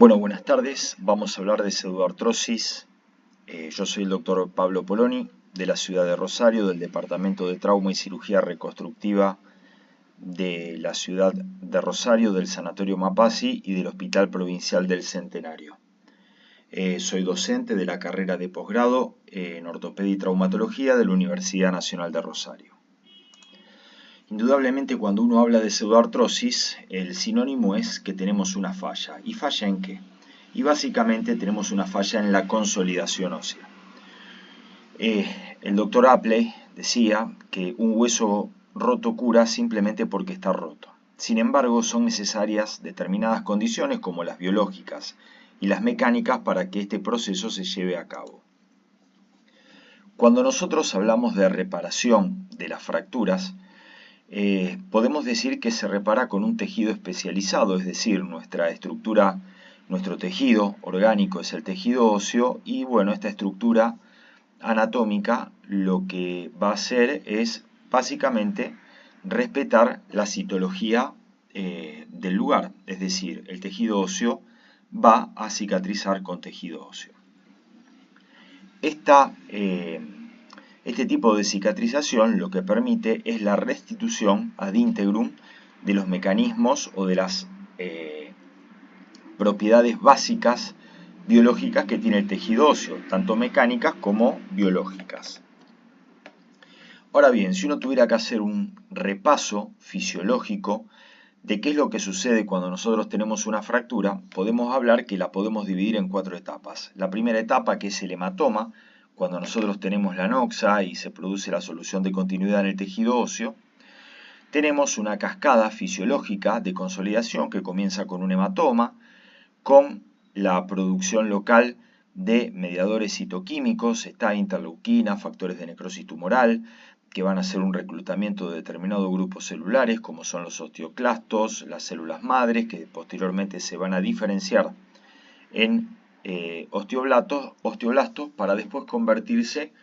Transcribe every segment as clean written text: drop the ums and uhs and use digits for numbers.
Bueno, buenas tardes. Vamos a hablar de pseudoartrosis. Yo soy el doctor Pablo Poloni, de la ciudad de Rosario, del Departamento de Trauma y Cirugía Reconstructiva de la ciudad de Rosario, del Sanatorio Mapasi y del Hospital Provincial del Centenario. Soy docente de la carrera de posgrado en Ortopedia y Traumatología de la Universidad Nacional de Rosario. Indudablemente, cuando uno habla de pseudoartrosis, el sinónimo es que tenemos una falla. ¿Y falla en qué? Y básicamente tenemos una falla en la consolidación ósea. El doctor Apley decía que un hueso roto cura simplemente porque está roto. Sin embargo, son necesarias determinadas condiciones como las biológicas y las mecánicas para que este proceso se lleve a cabo. Cuando nosotros hablamos de reparación de las fracturas, podemos decir que se repara con un tejido especializado, es decir, nuestra estructura, nuestro tejido orgánico es el tejido óseo y bueno, esta estructura anatómica lo que va a hacer es básicamente respetar la citología del lugar, es decir, el tejido óseo va a cicatrizar con tejido óseo. Este tipo de cicatrización lo que permite es la restitución ad integrum de los mecanismos o de las propiedades básicas biológicas que tiene el tejido óseo, tanto mecánicas como biológicas. Ahora bien, si uno tuviera que hacer un repaso fisiológico de qué es lo que sucede cuando nosotros tenemos una fractura, podemos hablar que la podemos dividir en 4 etapas. La primera etapa, que es el hematoma, cuando nosotros tenemos la noxa y se produce la solución de continuidad en el tejido óseo, tenemos una cascada fisiológica de consolidación que comienza con un hematoma, con la producción local de mediadores citoquímicos, está interleuquina, factores de necrosis tumoral, que van a hacer un reclutamiento de determinados grupos celulares, como son los osteoclastos, las células madres, que posteriormente se van a diferenciar en osteoblastos para después convertirse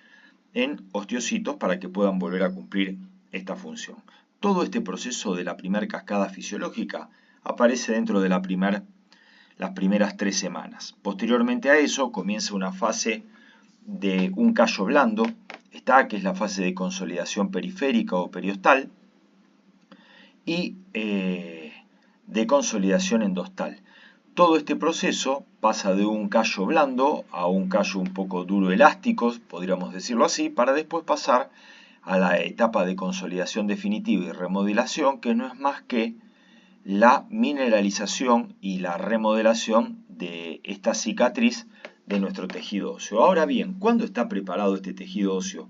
en osteocitos para que puedan volver a cumplir esta función. Todo este proceso de la primera cascada fisiológica aparece dentro de las primeras 3 semanas. Posteriormente a eso comienza una fase de un callo blando, que es la fase de consolidación periférica o periostal, y de consolidación endostal. Todo este proceso pasa de un callo blando a un callo un poco duro elástico, podríamos decirlo así, para después pasar a la etapa de consolidación definitiva y remodelación, que no es más que la mineralización y la remodelación de esta cicatriz de nuestro tejido óseo. Ahora bien, ¿cuándo está preparado este tejido óseo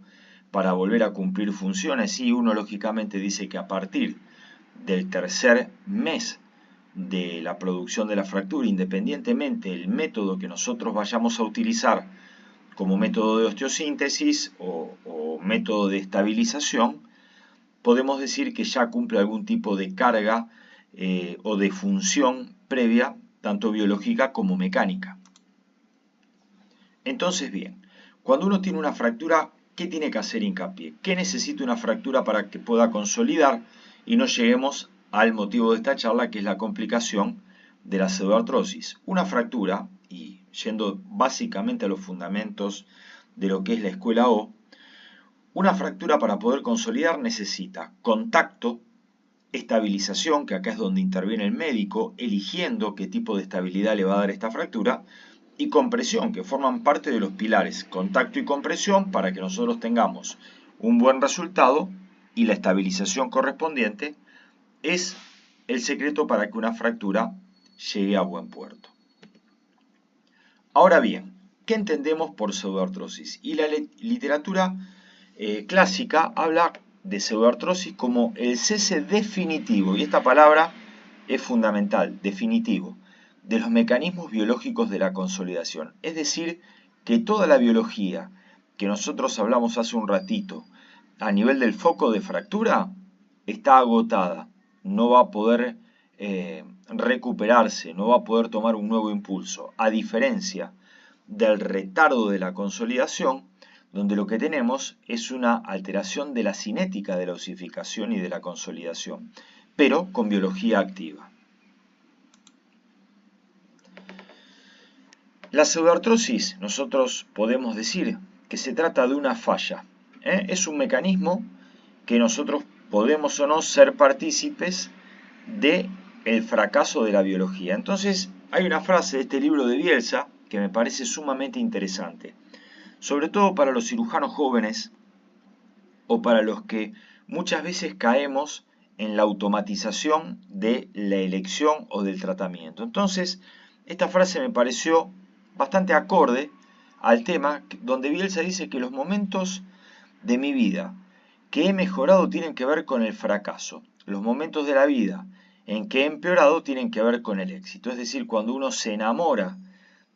para volver a cumplir funciones? Y uno lógicamente dice que a partir del tercer mes de la producción de la fractura, independientemente del método que nosotros vayamos a utilizar como método de osteosíntesis o método de estabilización, podemos decir que ya cumple algún tipo de carga o de función previa, tanto biológica como mecánica. Entonces, bien, cuando uno tiene una fractura, ¿qué tiene que hacer hincapié? ¿Qué necesita una fractura para que pueda consolidar y no lleguemos al motivo de esta charla, que es la complicación de la pseudoartrosis? Una fractura, y yendo básicamente a los fundamentos de lo que es la escuela O, una fractura para poder consolidar necesita contacto, estabilización, que acá es donde interviene el médico, eligiendo qué tipo de estabilidad le va a dar esta fractura, y compresión, que forman parte de los pilares, contacto y compresión, para que nosotros tengamos un buen resultado, y la estabilización correspondiente es el secreto para que una fractura llegue a buen puerto. Ahora bien, ¿qué entendemos por pseudoartrosis? Y la literatura clásica habla de pseudoartrosis como el cese definitivo, y esta palabra es fundamental, definitivo, de los mecanismos biológicos de la consolidación. Es decir, que toda la biología que nosotros hablamos hace un ratito a nivel del foco de fractura está agotada, no va a poder recuperarse, no va a poder tomar un nuevo impulso, a diferencia del retardo de la consolidación, donde lo que tenemos es una alteración de la cinética de la osificación y de la consolidación, pero con biología activa. La pseudoartrosis, nosotros podemos decir que se trata de una falla. Es un mecanismo que nosotros podemos o no ser partícipes del fracaso de la biología. Entonces, hay una frase de este libro de Bielsa que me parece sumamente interesante, sobre todo para los cirujanos jóvenes o para los que muchas veces caemos en la automatización de la elección o del tratamiento. Entonces, esta frase me pareció bastante acorde al tema, donde Bielsa dice que los momentos de mi vida que he mejorado tienen que ver con el fracaso. Los momentos de la vida en que he empeorado tienen que ver con el éxito. Es decir, cuando uno se enamora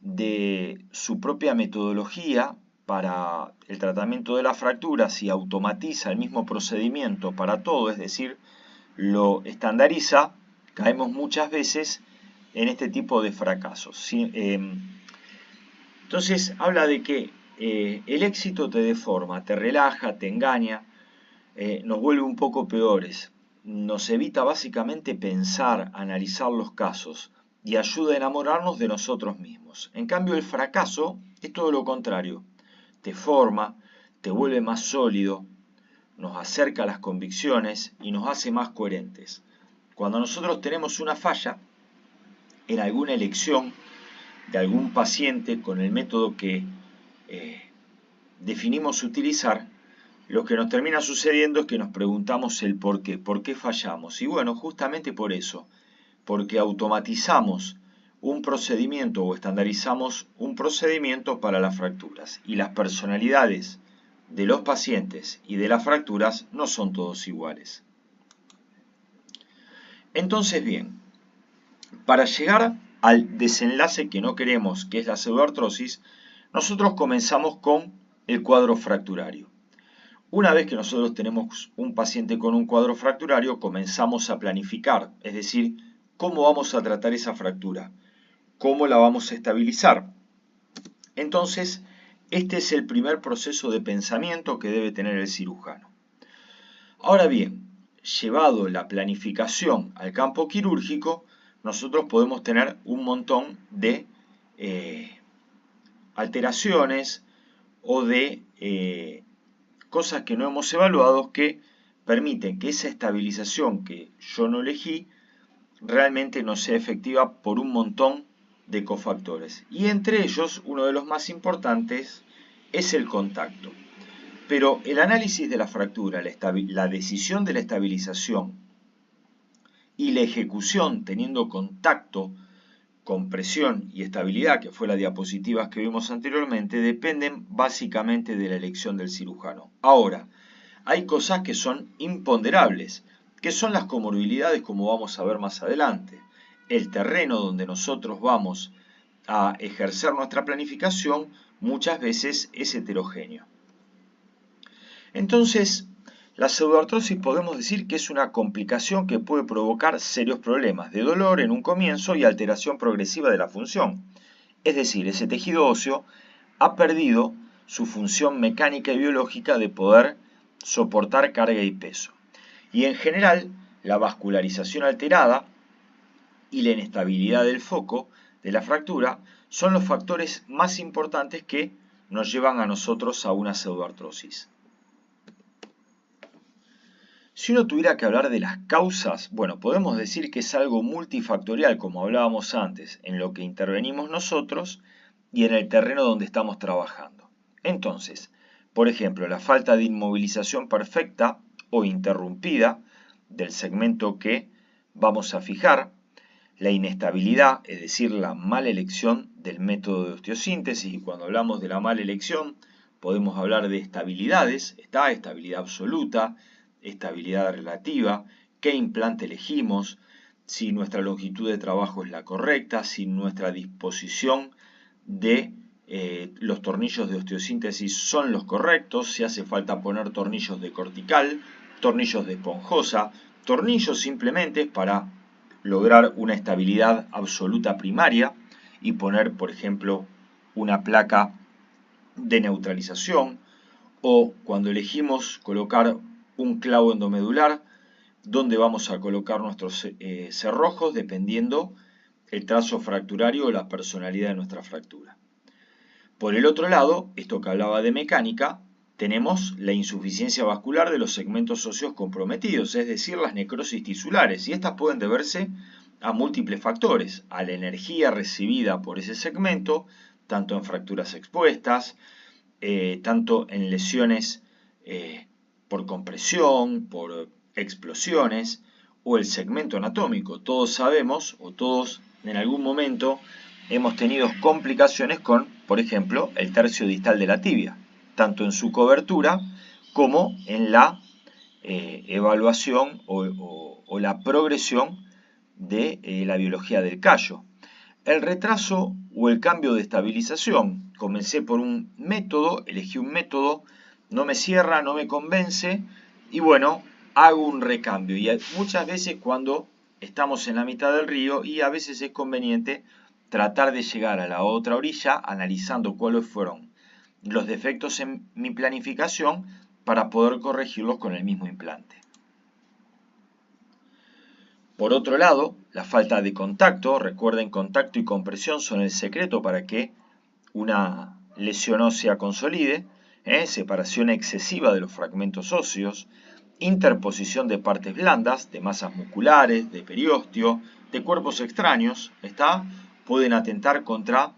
de su propia metodología para el tratamiento de las fracturas y automatiza el mismo procedimiento para todo, es decir, lo estandariza, caemos muchas veces en este tipo de fracasos. Entonces habla de que el éxito te deforma, te relaja, te engaña, nos vuelve un poco peores, nos evita básicamente pensar, analizar los casos y ayuda a enamorarnos de nosotros mismos. En cambio, el fracaso es todo lo contrario, te forma, te vuelve más sólido, nos acerca a las convicciones y nos hace más coherentes. Cuando nosotros tenemos una falla en alguna elección de algún paciente con el método que definimos utilizar, lo que nos termina sucediendo es que nos preguntamos el por qué fallamos. Y bueno, justamente por eso, porque automatizamos un procedimiento o estandarizamos un procedimiento para las fracturas. Y las personalidades de los pacientes y de las fracturas no son todos iguales. Entonces, bien, para llegar al desenlace que no queremos, que es la pseudoartrosis, nosotros comenzamos con el cuadro fracturario. Una vez que nosotros tenemos un paciente con un cuadro fracturario, comenzamos a planificar, es decir, cómo vamos a tratar esa fractura, cómo la vamos a estabilizar. Entonces, este es el primer proceso de pensamiento que debe tener el cirujano. Ahora bien, llevado la planificación al campo quirúrgico, nosotros podemos tener un montón de alteraciones o de cosas que no hemos evaluado que permiten que esa estabilización que yo no elegí realmente no sea efectiva por un montón de cofactores. Y entre ellos, uno de los más importantes es el contacto. Pero el análisis de la fractura, la decisión de la estabilización y la ejecución teniendo contacto, compresión y estabilidad, que fue la diapositiva que vimos anteriormente, dependen básicamente de la elección del cirujano. Ahora, hay cosas que son imponderables, que son las comorbilidades, como vamos a ver más adelante. El terreno donde nosotros vamos a ejercer nuestra planificación muchas veces es heterogéneo. Entonces, la pseudoartrosis podemos decir que es una complicación que puede provocar serios problemas de dolor en un comienzo y alteración progresiva de la función. Es decir, ese tejido óseo ha perdido su función mecánica y biológica de poder soportar carga y peso. Y en general, la vascularización alterada y la inestabilidad del foco de la fractura son los factores más importantes que nos llevan a nosotros a una pseudoartrosis. Si uno tuviera que hablar de las causas, bueno, podemos decir que es algo multifactorial, como hablábamos antes, en lo que intervenimos nosotros y en el terreno donde estamos trabajando. Entonces, por ejemplo, la falta de inmovilización perfecta o interrumpida del segmento que vamos a fijar, la inestabilidad, es decir, la mala elección del método de osteosíntesis, y cuando hablamos de la mala elección podemos hablar de estabilidades, estabilidad absoluta, estabilidad relativa, qué implante elegimos, si nuestra longitud de trabajo es la correcta, si nuestra disposición de los tornillos de osteosíntesis son los correctos, si hace falta poner tornillos de cortical, tornillos de esponjosa, tornillos simplemente para lograr una estabilidad absoluta primaria y poner, por ejemplo, una placa de neutralización, o cuando elegimos colocar un clavo endomedular, donde vamos a colocar nuestros cerrojos dependiendo el trazo fracturario o la personalidad de nuestra fractura. Por el otro lado, esto que hablaba de mecánica, tenemos la insuficiencia vascular de los segmentos óseos comprometidos, es decir, las necrosis tisulares, y estas pueden deberse a múltiples factores, a la energía recibida por ese segmento, tanto en fracturas expuestas, tanto en lesiones por compresión, por explosiones, o el segmento anatómico. Todos sabemos, o todos en algún momento, hemos tenido complicaciones con, por ejemplo, el tercio distal de la tibia, tanto en su cobertura como en la evaluación o la progresión de la biología del callo. El retraso o el cambio de estabilización. Comencé por un método, elegí un método, no me cierra, no me convence, y bueno, hago un recambio. Y muchas veces cuando estamos en la mitad del río, y a veces es conveniente tratar de llegar a la otra orilla analizando cuáles fueron los defectos en mi planificación para poder corregirlos con el mismo implante. Por otro lado, la falta de contacto, recuerden, contacto y compresión son el secreto para que una lesión ósea consolide, separación excesiva de los fragmentos óseos, interposición de partes blandas, de masas musculares, de periósteo, de cuerpos extraños, pueden atentar contra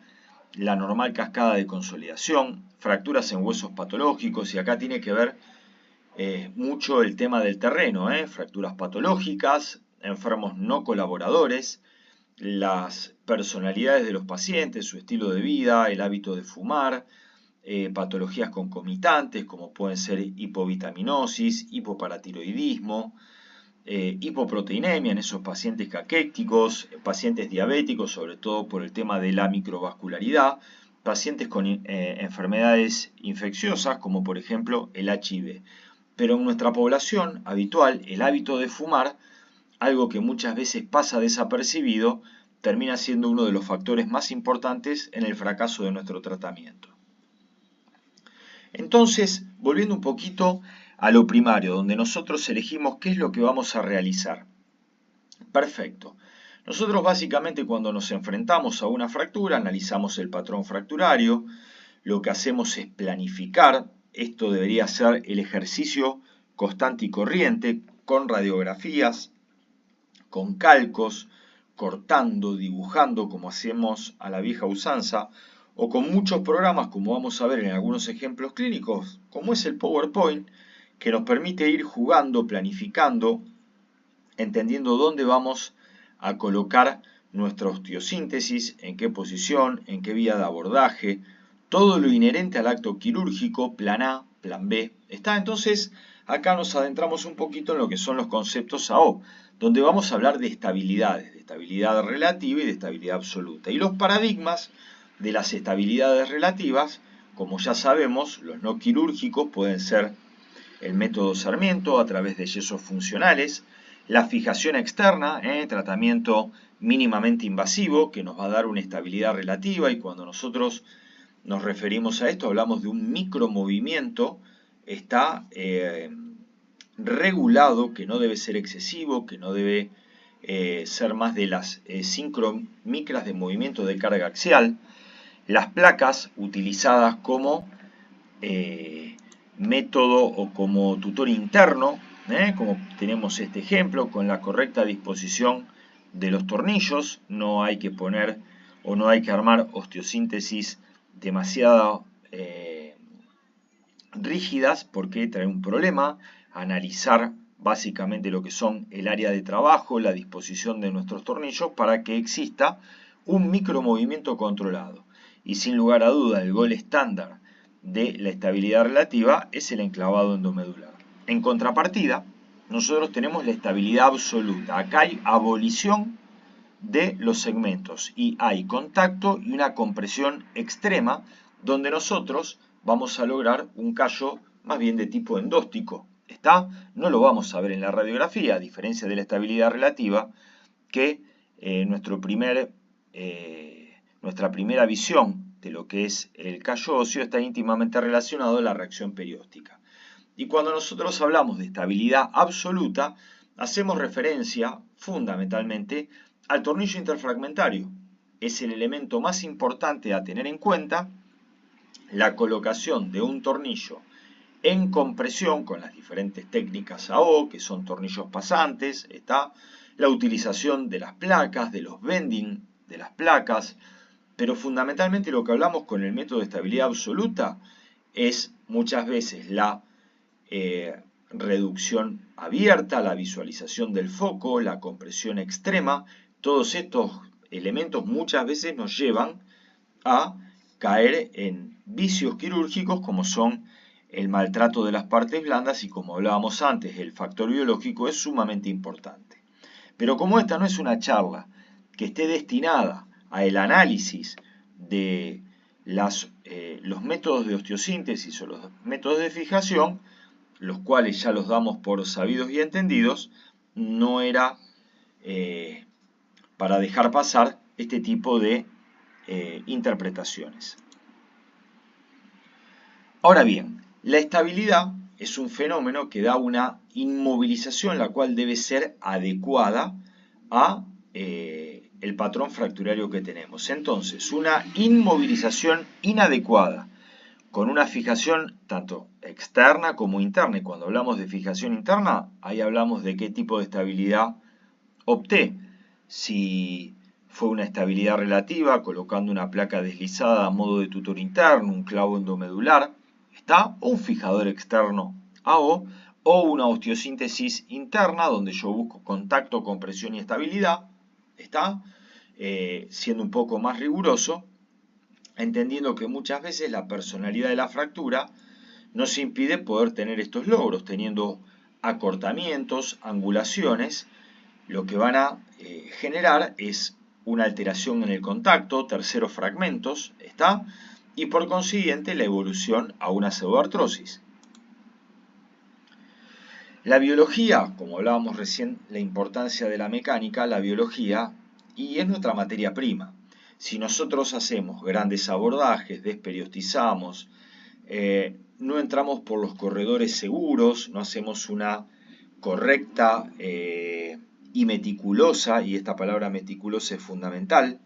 la normal cascada de consolidación, fracturas en huesos patológicos, y acá tiene que ver mucho el tema del terreno, fracturas patológicas, enfermos no colaboradores, las personalidades de los pacientes, su estilo de vida, el hábito de fumar, patologías concomitantes como pueden ser hipovitaminosis, hipoparatiroidismo, hipoproteinemia en esos pacientes caquéticos, pacientes diabéticos, sobre todo por el tema de la microvascularidad, pacientes con enfermedades infecciosas como por ejemplo el HIV. Pero en nuestra población habitual, el hábito de fumar, algo que muchas veces pasa desapercibido, termina siendo uno de los factores más importantes en el fracaso de nuestro tratamiento. Entonces, volviendo un poquito a lo primario, donde nosotros elegimos qué es lo que vamos a realizar. Perfecto. Nosotros básicamente cuando nos enfrentamos a una fractura, analizamos el patrón fracturario, lo que hacemos es planificar. Esto debería ser el ejercicio constante y corriente, con radiografías, con calcos, cortando, dibujando como hacemos a la vieja usanza, o con muchos programas como vamos a ver en algunos ejemplos clínicos, como es el PowerPoint, que nos permite ir jugando, planificando, entendiendo dónde vamos a colocar nuestra osteosíntesis, en qué posición, en qué vía de abordaje, todo lo inherente al acto quirúrgico, plan A, plan B. Entonces, acá nos adentramos un poquito en lo que son los conceptos AO, donde vamos a hablar de estabilidades, de estabilidad relativa y de estabilidad absoluta. Y los paradigmas de las estabilidades relativas, como ya sabemos, los no quirúrgicos pueden ser el método Sarmiento a través de yesos funcionales, la fijación externa, tratamiento mínimamente invasivo que nos va a dar una estabilidad relativa, y cuando nosotros nos referimos a esto hablamos de un micromovimiento, está regulado, que no debe ser excesivo, que no debe ser más de las 5 micras de movimiento de carga axial. Las placas utilizadas como método o como tutor interno, como tenemos este ejemplo, con la correcta disposición de los tornillos. No hay que poner o no hay que armar osteosíntesis demasiado rígidas porque trae un problema. Analizar básicamente lo que son el área de trabajo, la disposición de nuestros tornillos para que exista un micromovimiento controlado. Y sin lugar a duda, el gol estándar de la estabilidad relativa es el enclavado endomedular. En contrapartida, nosotros tenemos la estabilidad absoluta. Acá hay abolición de los segmentos y hay contacto y una compresión extrema, donde nosotros vamos a lograr un callo más bien de tipo endóstico. No lo vamos a ver en la radiografía, a diferencia de la estabilidad relativa, que nuestra primera visión de lo que es el callo óseo está íntimamente relacionado a la reacción perióstica. Y cuando nosotros hablamos de estabilidad absoluta, hacemos referencia fundamentalmente al tornillo interfragmentario. Es el elemento más importante a tener en cuenta la colocación de un tornillo en compresión con las diferentes técnicas AO, que son tornillos pasantes, está la utilización de las placas, de los bending de las placas, pero fundamentalmente lo que hablamos con el método de estabilidad absoluta es muchas veces la reducción abierta, la visualización del foco, la compresión extrema. Todos estos elementos muchas veces nos llevan a caer en vicios quirúrgicos como son el maltrato de las partes blandas y, como hablábamos antes, el factor biológico es sumamente importante. Pero como esta no es una charla que esté destinada al análisis de los métodos de osteosíntesis o los métodos de fijación, los cuales ya los damos por sabidos y entendidos, no era para dejar pasar este tipo de interpretaciones. Ahora bien, la estabilidad es un fenómeno que da una inmovilización la cual debe ser adecuada a el patrón fracturario que tenemos. Entonces, una inmovilización inadecuada con una fijación tanto externa como interna, y cuando hablamos de fijación interna, ahí hablamos de qué tipo de estabilidad opté. Si fue una estabilidad relativa, colocando una placa deslizada a modo de tutor interno, un clavo endomedular, ¿está? O un fijador externo AO, o una osteosíntesis interna, donde yo busco contacto, compresión y estabilidad, ¿está? Siendo un poco más riguroso, entendiendo que muchas veces la personalidad de la fractura nos impide poder tener estos logros, teniendo acortamientos, angulaciones, lo que van a generar es una alteración en el contacto, terceros fragmentos, ¿está? Y por consiguiente la evolución a una pseudoartrosis. La biología, como hablábamos recién, la importancia de la mecánica, la biología, y es nuestra materia prima. Si nosotros hacemos grandes abordajes, desperiostizamos, no entramos por los corredores seguros, no hacemos una correcta y meticulosa, y esta palabra meticulosa es fundamental,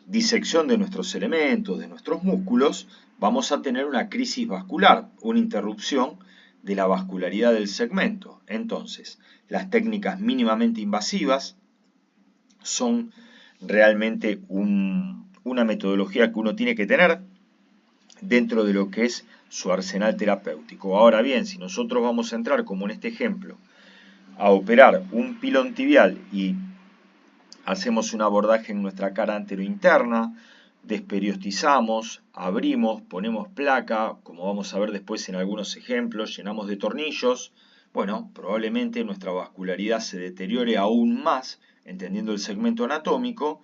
disección de nuestros elementos, de nuestros músculos, vamos a tener una crisis vascular, una interrupción de la vascularidad del segmento. Entonces, las técnicas mínimamente invasivas son realmente una metodología que uno tiene que tener dentro de lo que es su arsenal terapéutico. Ahora bien, si nosotros vamos a entrar, como en este ejemplo, a operar un pilón tibial y hacemos un abordaje en nuestra cara anterointerna, desperiostizamos, abrimos, ponemos placa, como vamos a ver después en algunos ejemplos, llenamos de tornillos, bueno, probablemente nuestra vascularidad se deteriore aún más, entendiendo el segmento anatómico,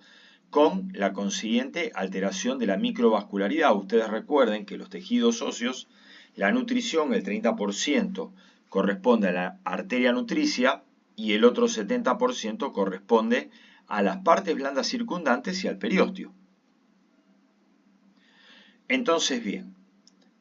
con la consiguiente alteración de la microvascularidad. Ustedes recuerden que los tejidos óseos, la nutrición, el 30% corresponde a la arteria nutricia y el otro 70% corresponde a las partes blandas circundantes y al periósteo. Entonces, bien,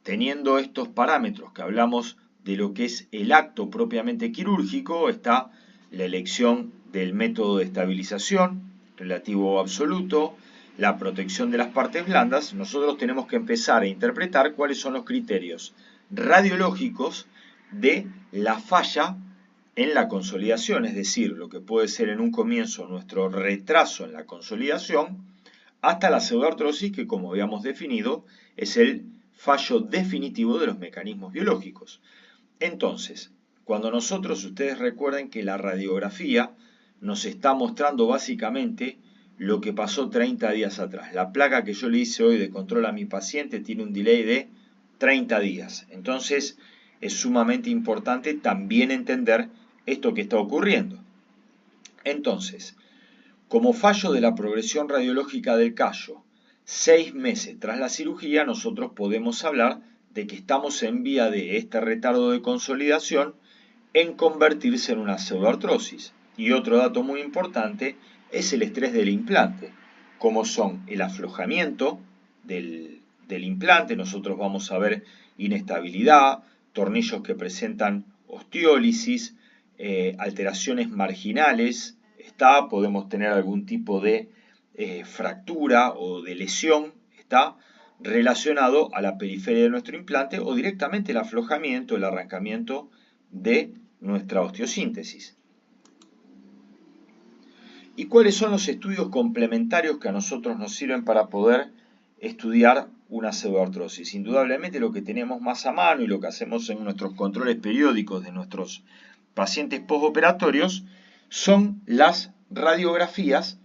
teniendo estos parámetros que hablamos de lo que es el acto propiamente quirúrgico, está la elección del método de estabilización relativo o absoluto, la protección de las partes blandas. Nosotros tenemos que empezar a interpretar cuáles son los criterios radiológicos de la falla en la consolidación, es decir, lo que puede ser en un comienzo nuestro retraso en la consolidación, hasta la pseudoartrosis, que como habíamos definido, es el fallo definitivo de los mecanismos biológicos. Entonces, cuando nosotros, ustedes recuerden que la radiografía nos está mostrando básicamente lo que pasó 30 días atrás. La placa que yo le hice hoy de control a mi paciente tiene un delay de 30 días. Entonces, es sumamente importante también entender esto que está ocurriendo. Entonces, como fallo de la progresión radiológica del callo, 6 meses tras la cirugía, nosotros podemos hablar de que estamos en vía de este retardo de consolidación en convertirse en una pseudoartrosis. Y otro dato muy importante es el estrés del implante, como son el aflojamiento del implante. Nosotros vamos a ver inestabilidad, tornillos que presentan osteólisis, alteraciones marginales, podemos tener algún tipo de fractura o de lesión, relacionado a la periferia de nuestro implante o directamente el aflojamiento, el arrancamiento de nuestra osteosíntesis. ¿Y cuáles son los estudios complementarios que a nosotros nos sirven para poder estudiar una pseudoartrosis? Indudablemente lo que tenemos más a mano y lo que hacemos en nuestros controles periódicos de nuestros pacientes postoperatorios son las radiografías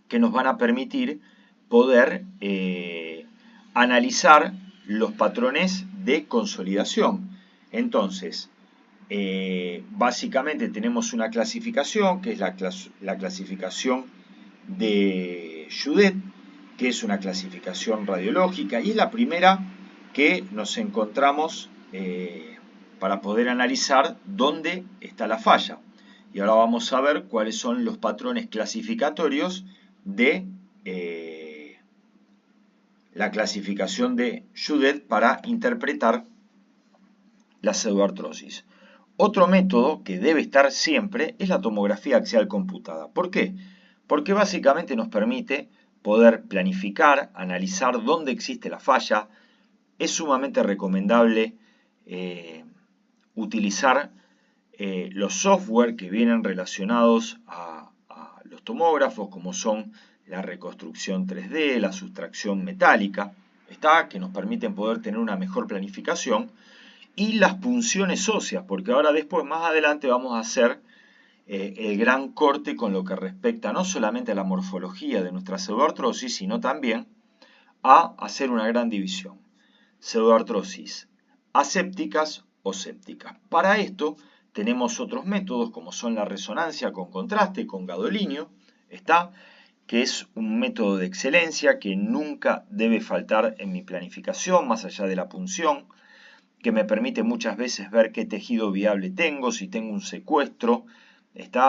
que nos van a permitir poder analizar los patrones de consolidación. Entonces, básicamente tenemos una clasificación que es la clasificación de Judet, que es una clasificación radiológica y es la primera que nos encontramos para poder analizar dónde está la falla. Y ahora vamos a ver cuáles son los patrones clasificatorios de la clasificación de Judet para interpretar la pseudoartrosis. Otro método que debe estar siempre es la tomografía axial computada. ¿Por qué? Porque básicamente nos permite poder planificar, analizar dónde existe la falla. Es sumamente recomendable utilizar los software que vienen relacionados a los tomógrafos, como son la reconstrucción 3D, la sustracción metálica, que nos permiten poder tener una mejor planificación, y las punciones óseas, porque ahora después, más adelante, vamos a hacer el gran corte con lo que respecta no solamente a la morfología de nuestra pseudoartrosis, sino también a hacer una gran división. Pseudoartrosis asépticas o sépticas. Para esto tenemos otros métodos como son la resonancia con contraste, con gadolinio, que es un método de excelencia que nunca debe faltar en mi planificación, más allá de la punción, que me permite muchas veces ver qué tejido viable tengo, si tengo un secuestro,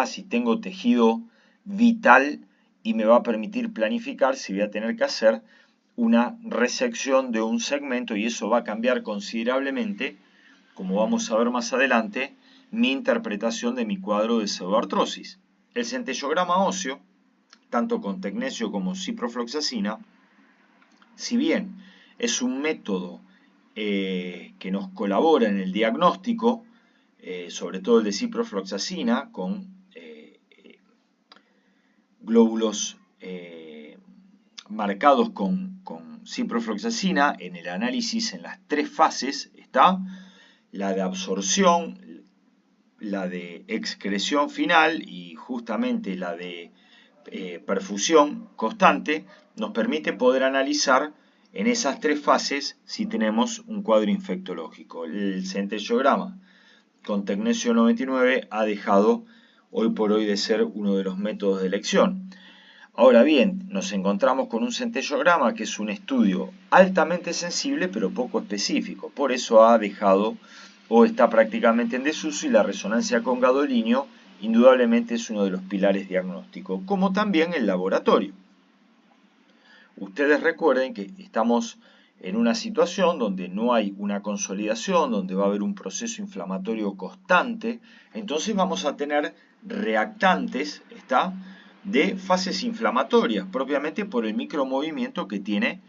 si tengo tejido vital, y me va a permitir planificar si voy a tener que hacer una resección de un segmento, y eso va a cambiar considerablemente, como vamos a ver más adelante, mi interpretación de mi cuadro de pseudoartrosis. El centellograma óseo, tanto con tecnesio como ciprofloxacina, si bien es un método que nos colabora en el diagnóstico, sobre todo el de ciprofloxacina, con glóbulos marcados con ciprofloxacina, en el análisis en las tres fases está la de absorción, la de excreción final y justamente la de perfusión constante, nos permite poder analizar en esas tres fases si tenemos un cuadro infectológico. El centellograma con tecnesio 99 ha dejado hoy por hoy de ser uno de los métodos de elección. Ahora bien, nos encontramos con un centellograma que es un estudio altamente sensible pero poco específico. Por eso ha dejado o está prácticamente en desuso, y la resonancia con gadolinio indudablemente es uno de los pilares diagnósticos, como también el laboratorio. Ustedes recuerden que estamos en una situación donde no hay una consolidación, donde va a haber un proceso inflamatorio constante, entonces vamos a tener reactantes, de fases inflamatorias, propiamente por el micromovimiento que tiene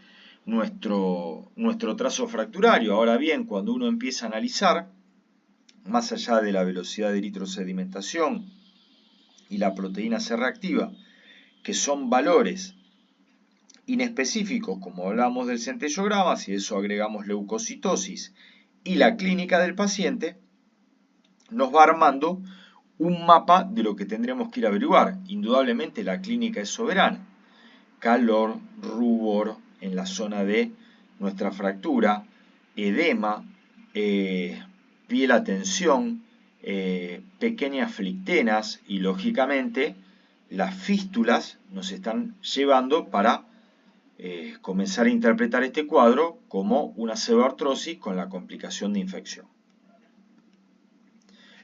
nuestro trazo fracturario. Ahora bien, cuando uno empieza a analizar, más allá de la velocidad de eritrosedimentación y la proteína C reactiva, que son valores inespecíficos, como hablamos del centellograma, si a eso agregamos leucocitosis y la clínica del paciente, nos va armando un mapa de lo que tendremos que ir a averiguar. Indudablemente la clínica es soberana. Calor, rubor en la zona de nuestra fractura, edema, piel a tensión, pequeñas flictenas, y lógicamente las fístulas nos están llevando para comenzar a interpretar este cuadro como una pseudoartrosis con la complicación de infección.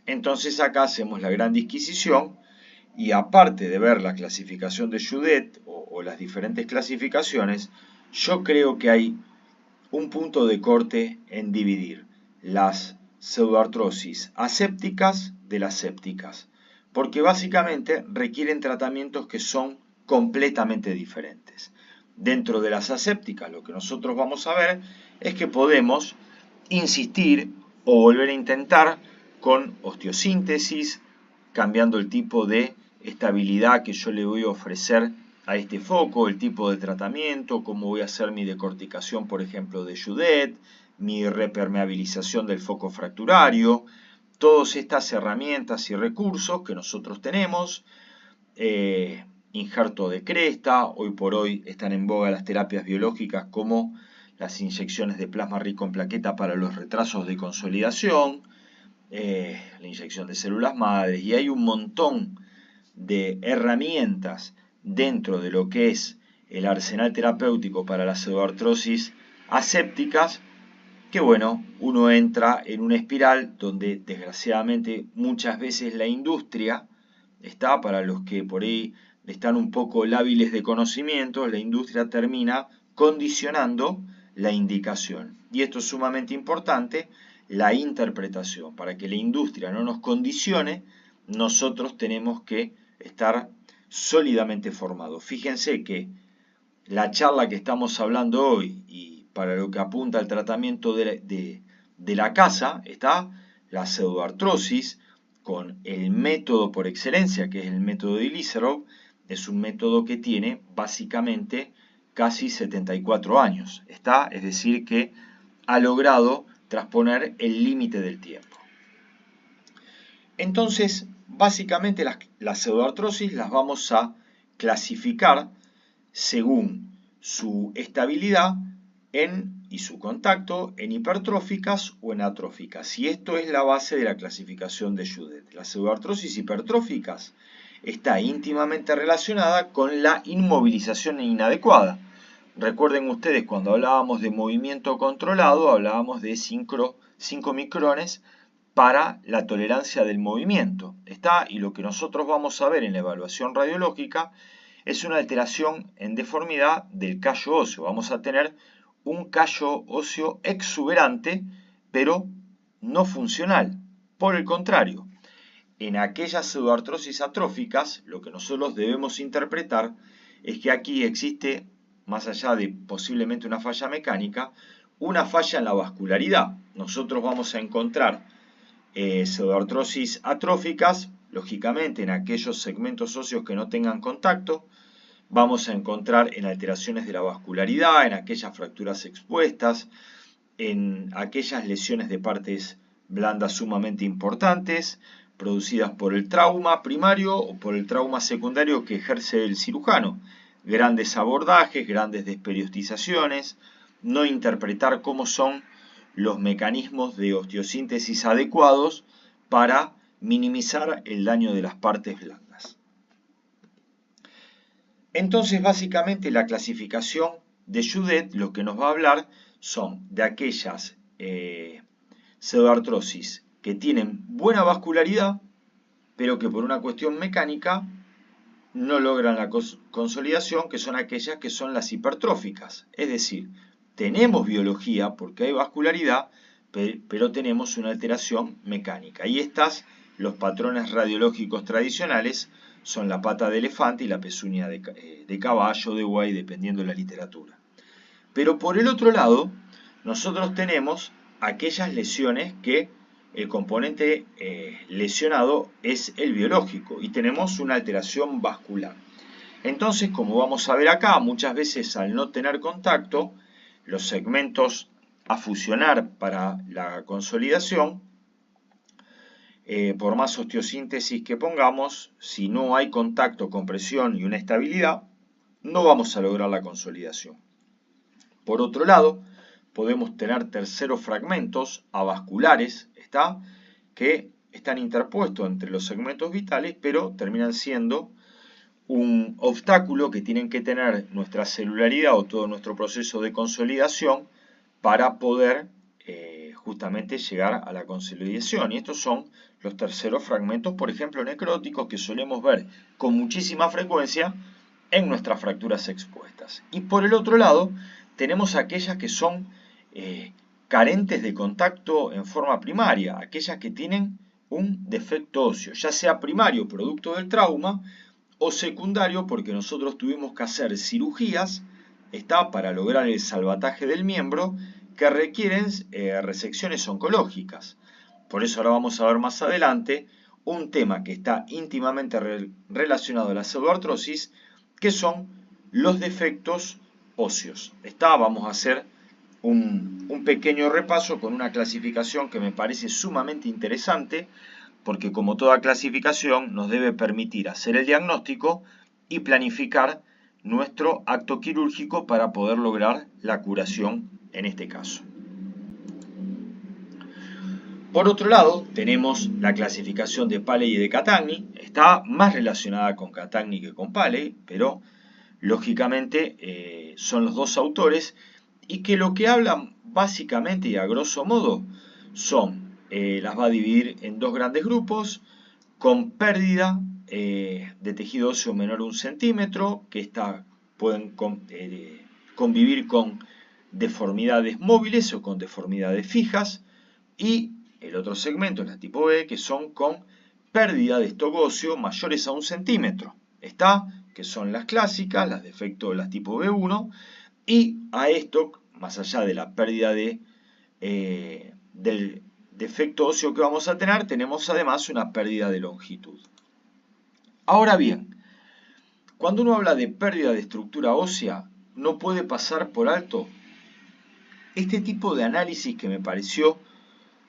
Entonces acá hacemos la gran disquisición, y aparte de ver la clasificación de Judet o las diferentes clasificaciones, yo creo que hay un punto de corte en dividir las pseudoartrosis asépticas de las sépticas, porque básicamente requieren tratamientos que son completamente diferentes. Dentro de las asépticas, lo que nosotros vamos a ver es que podemos insistir o volver a intentar con osteosíntesis, cambiando el tipo de estabilidad que yo le voy a ofrecer a este foco, el tipo de tratamiento, cómo voy a hacer mi decorticación, por ejemplo, de Judet, mi repermeabilización del foco fracturario, todas estas herramientas y recursos que nosotros tenemos, injerto de cresta, hoy por hoy están en boga las terapias biológicas como las inyecciones de plasma rico en plaqueta para los retrasos de consolidación, la inyección de células madres, y hay un montón de herramientas dentro de lo que es el arsenal terapéutico para las pseudoartrosis asépticas, que bueno, uno entra en una espiral donde desgraciadamente muchas veces la industria está, para los que por ahí están un poco lábiles de conocimiento, la industria termina condicionando la indicación. Y esto es sumamente importante, la interpretación. Para que la industria no nos condicione, nosotros tenemos que estar sólidamente formados. Fíjense que la charla que estamos hablando hoy y para lo que apunta al tratamiento de la casa está la pseudoartrosis con el método por excelencia, que es el método de Ilícerov. Es un método que tiene básicamente casi 74 años. Es decir, que ha logrado trasponer el límite del tiempo. Entonces, básicamente las pseudoartrosis las vamos a clasificar según su estabilidad y su contacto en hipertróficas o en atróficas. Y esto es la base de la clasificación de Judet. Las pseudoartrosis hipertróficas está íntimamente relacionada con la inmovilización inadecuada. Recuerden ustedes, cuando hablábamos de movimiento controlado, hablábamos de 5 micrones para la tolerancia del movimiento. Y lo que nosotros vamos a ver en la evaluación radiológica es una alteración en deformidad del callo óseo. Vamos a tener un callo óseo exuberante, pero no funcional. Por el contrario, en aquellas pseudoartrosis atróficas, lo que nosotros debemos interpretar es que aquí existe, más allá de posiblemente una falla mecánica, una falla en la vascularidad. Nosotros vamos a encontrar pseudoartrosis atróficas, lógicamente en aquellos segmentos óseos que no tengan contacto. Vamos a encontrar en alteraciones de la vascularidad, en aquellas fracturas expuestas, en aquellas lesiones de partes blandas sumamente importantes, producidas por el trauma primario o por el trauma secundario que ejerce el cirujano. Grandes abordajes, grandes desperiodizaciones, no interpretar cómo son los mecanismos de osteosíntesis adecuados para minimizar el daño de las partes blandas. Entonces, básicamente, la clasificación de Judet lo que nos va a hablar son de aquellas pseudoartrosis que tienen buena vascularidad, pero que por una cuestión mecánica no logran la consolidación, que son aquellas que son las hipertróficas. Es decir, tenemos biología porque hay vascularidad, pero tenemos una alteración mecánica. Y los patrones radiológicos tradicionales son la pata de elefante y la pezuña de caballo, de buey, dependiendo de la literatura. Pero por el otro lado, nosotros tenemos aquellas lesiones que el componente lesionado es el biológico y tenemos una alteración vascular. Entonces, como vamos a ver acá, muchas veces al no tener contacto, los segmentos a fusionar para la consolidación, por más osteosíntesis que pongamos, si no hay contacto, compresión y una estabilidad, no vamos a lograr la consolidación. Por otro lado, podemos tener terceros fragmentos avasculares, que están interpuestos entre los segmentos vitales, pero terminan siendo un obstáculo que tienen que tener nuestra celularidad o todo nuestro proceso de consolidación para poder justamente llegar a la consolidación. Y estos son los terceros fragmentos, por ejemplo, necróticos, que solemos ver con muchísima frecuencia en nuestras fracturas expuestas. Y por el otro lado, tenemos aquellas que son carentes de contacto en forma primaria, aquellas que tienen un defecto óseo, ya sea primario, producto del trauma, o secundario, porque nosotros tuvimos que hacer cirugías está para lograr el salvataje del miembro que requieren resecciones oncológicas. Por eso ahora vamos a ver más adelante un tema que está íntimamente relacionado a la pseudoartrosis, que son los defectos óseos. Vamos a hacer un pequeño repaso con una clasificación que me parece sumamente interesante, porque como toda clasificación nos debe permitir hacer el diagnóstico y planificar nuestro acto quirúrgico para poder lograr la curación en este caso. Por otro lado, tenemos la clasificación de Paley y de Catagni. Está más relacionada con Catagni que con Paley, pero lógicamente son los dos autores y que lo que hablan básicamente y a grosso modo son, las va a dividir en dos grandes grupos, con pérdida de tejido óseo menor a 1 centímetro, que pueden convivir con deformidades móviles o con deformidades fijas, y el otro segmento es la tipo B, que son con pérdida de stock óseo mayores a 1 centímetro. Que son las clásicas, las defectos de la tipo B1, y a esto, más allá de la pérdida del defecto óseo que vamos a tener, tenemos además una pérdida de longitud. Ahora bien, cuando uno habla de pérdida de estructura ósea, no puede pasar por alto este tipo de análisis que me pareció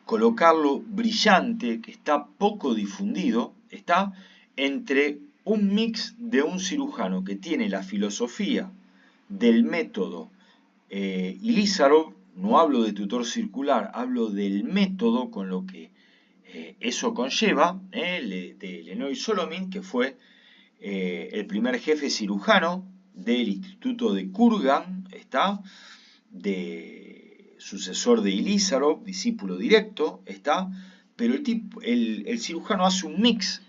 colocarlo brillante, que está poco difundido, está entre un mix de un cirujano que tiene la filosofía del método Ilízarov. No hablo de tutor circular, hablo del método con lo que eso conlleva, de Lenoy Solomin, que fue el primer jefe cirujano del Instituto de Kurgan, sucesor de Ilízarov, discípulo directo, pero el cirujano hace un mix,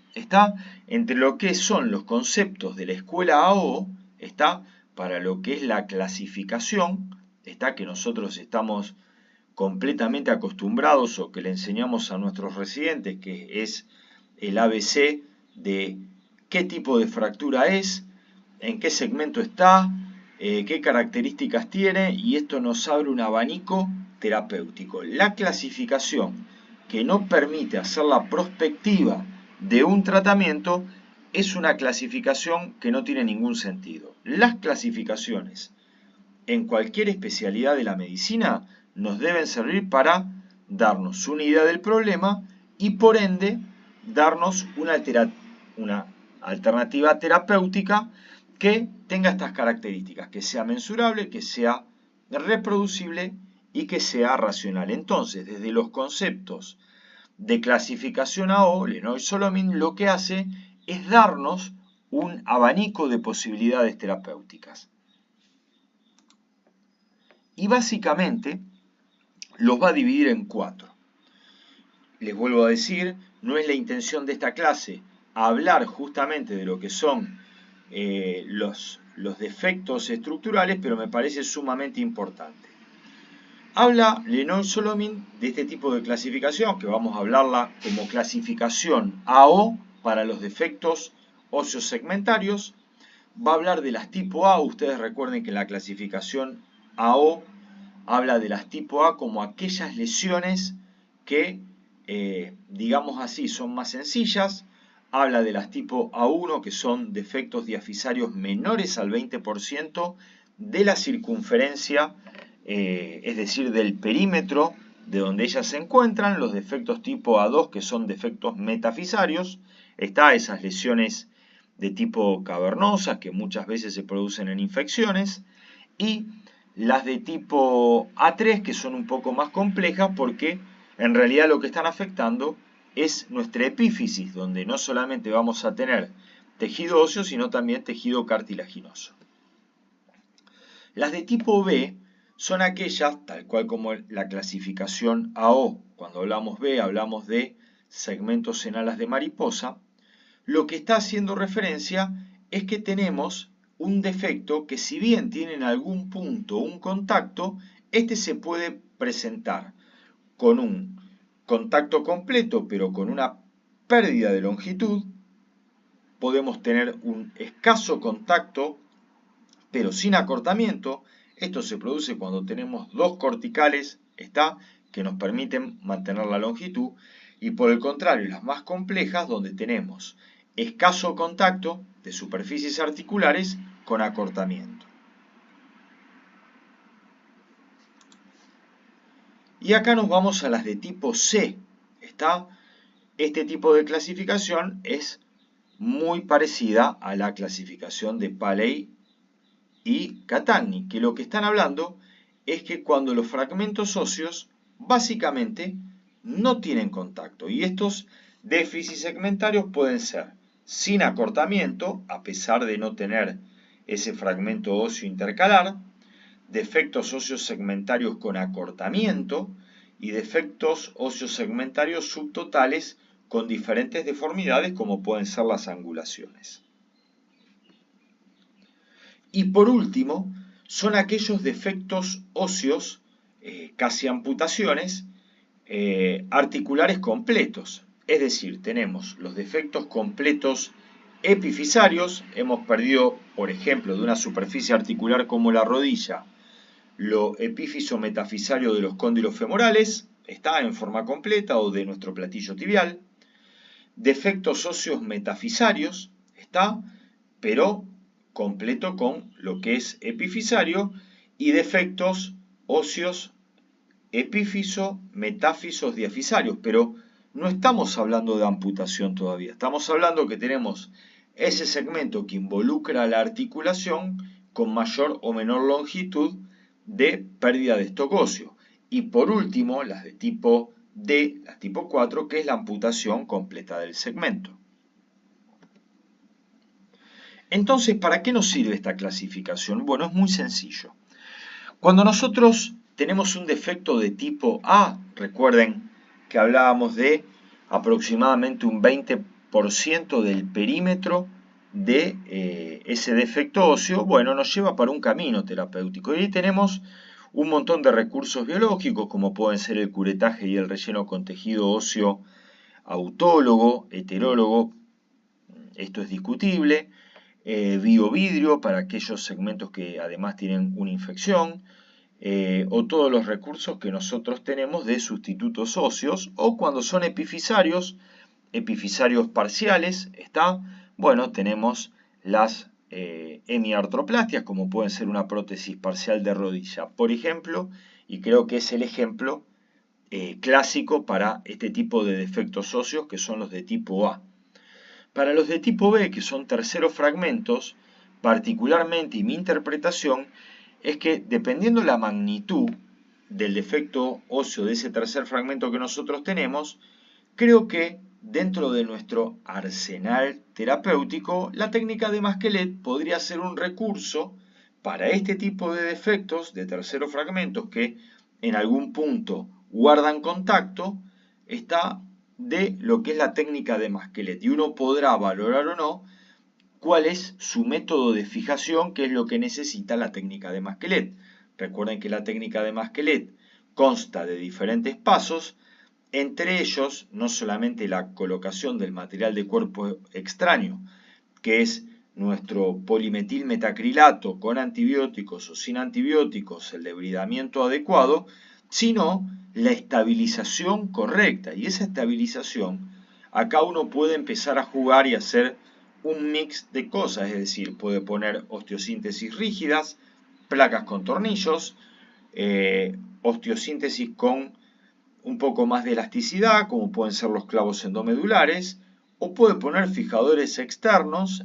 entre lo que son los conceptos de la escuela AO, para lo que es la clasificación, que nosotros estamos completamente acostumbrados o que le enseñamos a nuestros residentes, que es el ABC de qué tipo de fractura es, en qué segmento está, qué características tiene, y esto nos abre un abanico terapéutico. La clasificación que no permite hacer la prospectiva de un tratamiento es una clasificación que no tiene ningún sentido. Las clasificaciones en cualquier especialidad de la medicina nos deben servir para darnos una idea del problema y por ende darnos una alternativa terapéutica que tenga estas características, que sea mensurable, que sea reproducible y que sea racional. Entonces, desde los conceptos de clasificación AO, Lenoy Solomin lo que hace es darnos un abanico de posibilidades terapéuticas. Y básicamente los va a dividir en 4. Les vuelvo a decir, no es la intención de esta clase hablar justamente de lo que son los defectos estructurales, pero me parece sumamente importante. Habla Lenoy Solomin de este tipo de clasificación, que vamos a hablarla como clasificación AO para los defectos óseos segmentarios. Va a hablar de las tipo A. Ustedes recuerden que la clasificación AO habla de las tipo A como aquellas lesiones que, digamos así, son más sencillas. Habla de las tipo A1, que son defectos diafisarios menores al 20% de la circunferencia, es decir, del perímetro de donde ellas se encuentran. Los defectos tipo A2, que son defectos metafisarios, esas lesiones de tipo cavernosas que muchas veces se producen en infecciones, y las de tipo A3, que son un poco más complejas porque en realidad lo que están afectando es nuestra epífisis, donde no solamente vamos a tener tejido óseo, sino también tejido cartilaginoso. Las de tipo B son aquellas, tal cual como la clasificación AO. Cuando hablamos B, hablamos de segmentos en alas de mariposa. Lo que está haciendo referencia es que tenemos un defecto que, si bien tiene en algún punto un contacto, este se puede presentar con un contacto completo, pero con una pérdida de longitud. Podemos tener un escaso contacto pero sin acortamiento. Esto se produce cuando tenemos dos corticales, que nos permiten mantener la longitud, y por el contrario, las más complejas, donde tenemos escaso contacto de superficies articulares con acortamiento. Y acá nos vamos a las de tipo C. Este tipo de clasificación es muy parecida a la clasificación de Paley y Catani, que lo que están hablando es que cuando los fragmentos óseos básicamente no tienen contacto, y estos déficits segmentarios pueden ser sin acortamiento, a pesar de no tener ese fragmento óseo intercalar, defectos óseos segmentarios con acortamiento y defectos óseos segmentarios subtotales con diferentes deformidades, como pueden ser las angulaciones. Y por último, son aquellos defectos óseos, casi amputaciones, articulares completos. Es decir, tenemos los defectos completos epifisarios. Hemos perdido, por ejemplo, de una superficie articular como la rodilla, lo epífiso metafisario de los cóndilos femorales, está en forma completa, o de nuestro platillo tibial. Defectos óseos metafisarios, pero completo con lo que es epifisario, y defectos óseos epífiso, metáfisos, diafisarios, pero no estamos hablando de amputación todavía. Estamos hablando que tenemos ese segmento que involucra la articulación con mayor o menor longitud de pérdida de stock óseo. Y por último, las de tipo D, las tipo 4, que es la amputación completa del segmento. Entonces, ¿para qué nos sirve esta clasificación? Bueno, es muy sencillo. Cuando nosotros tenemos un defecto de tipo A, recuerden que hablábamos de aproximadamente un 20% del perímetro de ese defecto óseo, bueno, nos lleva para un camino terapéutico. Y ahí tenemos un montón de recursos biológicos, como pueden ser el curetaje y el relleno con tejido óseo autólogo, heterólogo, esto es discutible, biovidrio para aquellos segmentos que además tienen una infección, o todos los recursos que nosotros tenemos de sustitutos óseos, o cuando son epifisarios parciales, bueno, tenemos las hemiartroplastias, como pueden ser una prótesis parcial de rodilla, por ejemplo, y creo que es el ejemplo clásico para este tipo de defectos óseos, que son los de tipo A. Para los de tipo B, que son terceros fragmentos, particularmente, y mi interpretación, es que dependiendo la magnitud del defecto óseo de ese tercer fragmento que nosotros tenemos, creo que dentro de nuestro arsenal terapéutico, la técnica de Masquelet podría ser un recurso para este tipo de defectos de terceros fragmentos que en algún punto guardan contacto, de lo que es la técnica de Masquelet. Y uno podrá valorar o no cuál es su método de fijación, que es lo que necesita la técnica de Masquelet. Recuerden que la técnica de Masquelet consta de diferentes pasos, entre ellos no solamente la colocación del material de cuerpo extraño, que es nuestro polimetilmetacrilato con antibióticos o sin antibióticos, el debridamiento adecuado, sino la estabilización correcta. Y esa estabilización, acá uno puede empezar a jugar y hacer un mix de cosas, es decir, puede poner osteosíntesis rígidas, placas con tornillos, osteosíntesis con un poco más de elasticidad, como pueden ser los clavos endomedulares, o puede poner fijadores externos,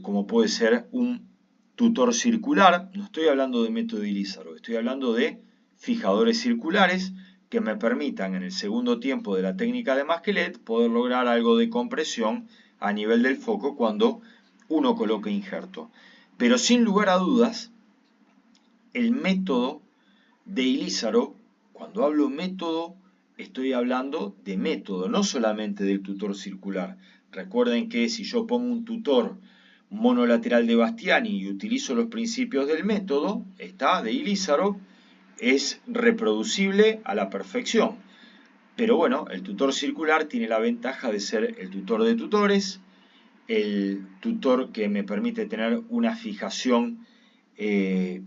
como puede ser un tutor circular. No estoy hablando de método Ilízaro, estoy hablando de fijadores circulares que me permitan en el segundo tiempo de la técnica de Masquelet poder lograr algo de compresión a nivel del foco cuando uno coloca injerto. Pero sin lugar a dudas, el método de Ilízaro, cuando hablo método, estoy hablando de método, no solamente del tutor circular. Recuerden que si yo pongo un tutor monolateral de Bastiani y utilizo los principios del método, de Ilízaro, es reproducible a la perfección. Pero bueno, el tutor circular tiene la ventaja de ser el tutor de tutores, el tutor que me permite tener una fijación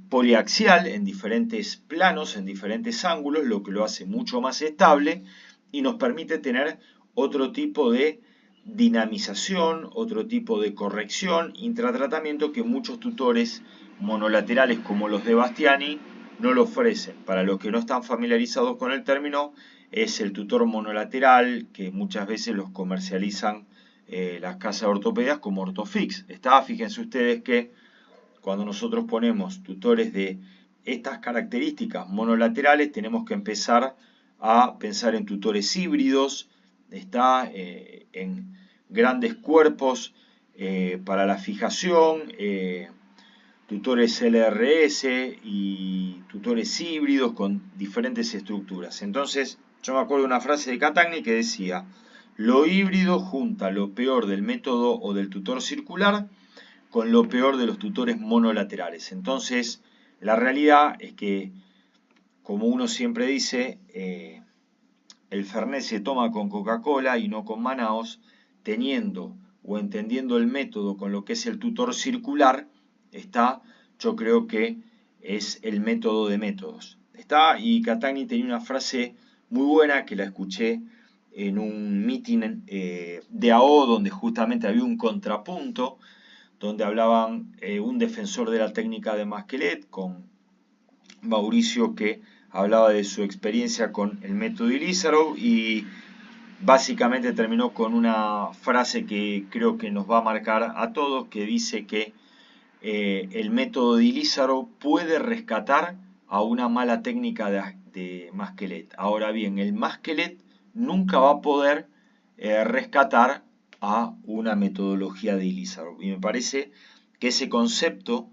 poliaxial en diferentes planos, en diferentes ángulos, lo que lo hace mucho más estable y nos permite tener otro tipo de dinamización, otro tipo de corrección, intratratamiento que muchos tutores monolaterales como los de Bastiani no lo ofrecen. Para los que no están familiarizados con el término, es el tutor monolateral que muchas veces los comercializan las casas de ortopedias como Ortofix. Fíjense ustedes que cuando nosotros ponemos tutores de estas características monolaterales, tenemos que empezar a pensar en tutores híbridos, en grandes cuerpos para la fijación, tutores LRS y tutores híbridos con diferentes estructuras. Entonces, yo me acuerdo de una frase de Catagni que decía: lo híbrido junta lo peor del método o del tutor circular con lo peor de los tutores monolaterales. Entonces, la realidad es que, como uno siempre dice, el Fernet se toma con Coca-Cola y no con Manaos, teniendo o entendiendo el método con lo que es el tutor circular, yo creo que es el método de métodos. Y Catagni tenía una frase muy buena que la escuché en un meeting de AO, donde justamente había un contrapunto, donde hablaban un defensor de la técnica de Masquelet con Mauricio, que hablaba de su experiencia con el método Ilízarov, y básicamente terminó con una frase que creo que nos va a marcar a todos, que dice que el método de Ilízarov puede rescatar a una mala técnica de Masquelet. Ahora bien, el Masquelet nunca va a poder rescatar a una metodología de Ilízarov. Y me parece que ese concepto,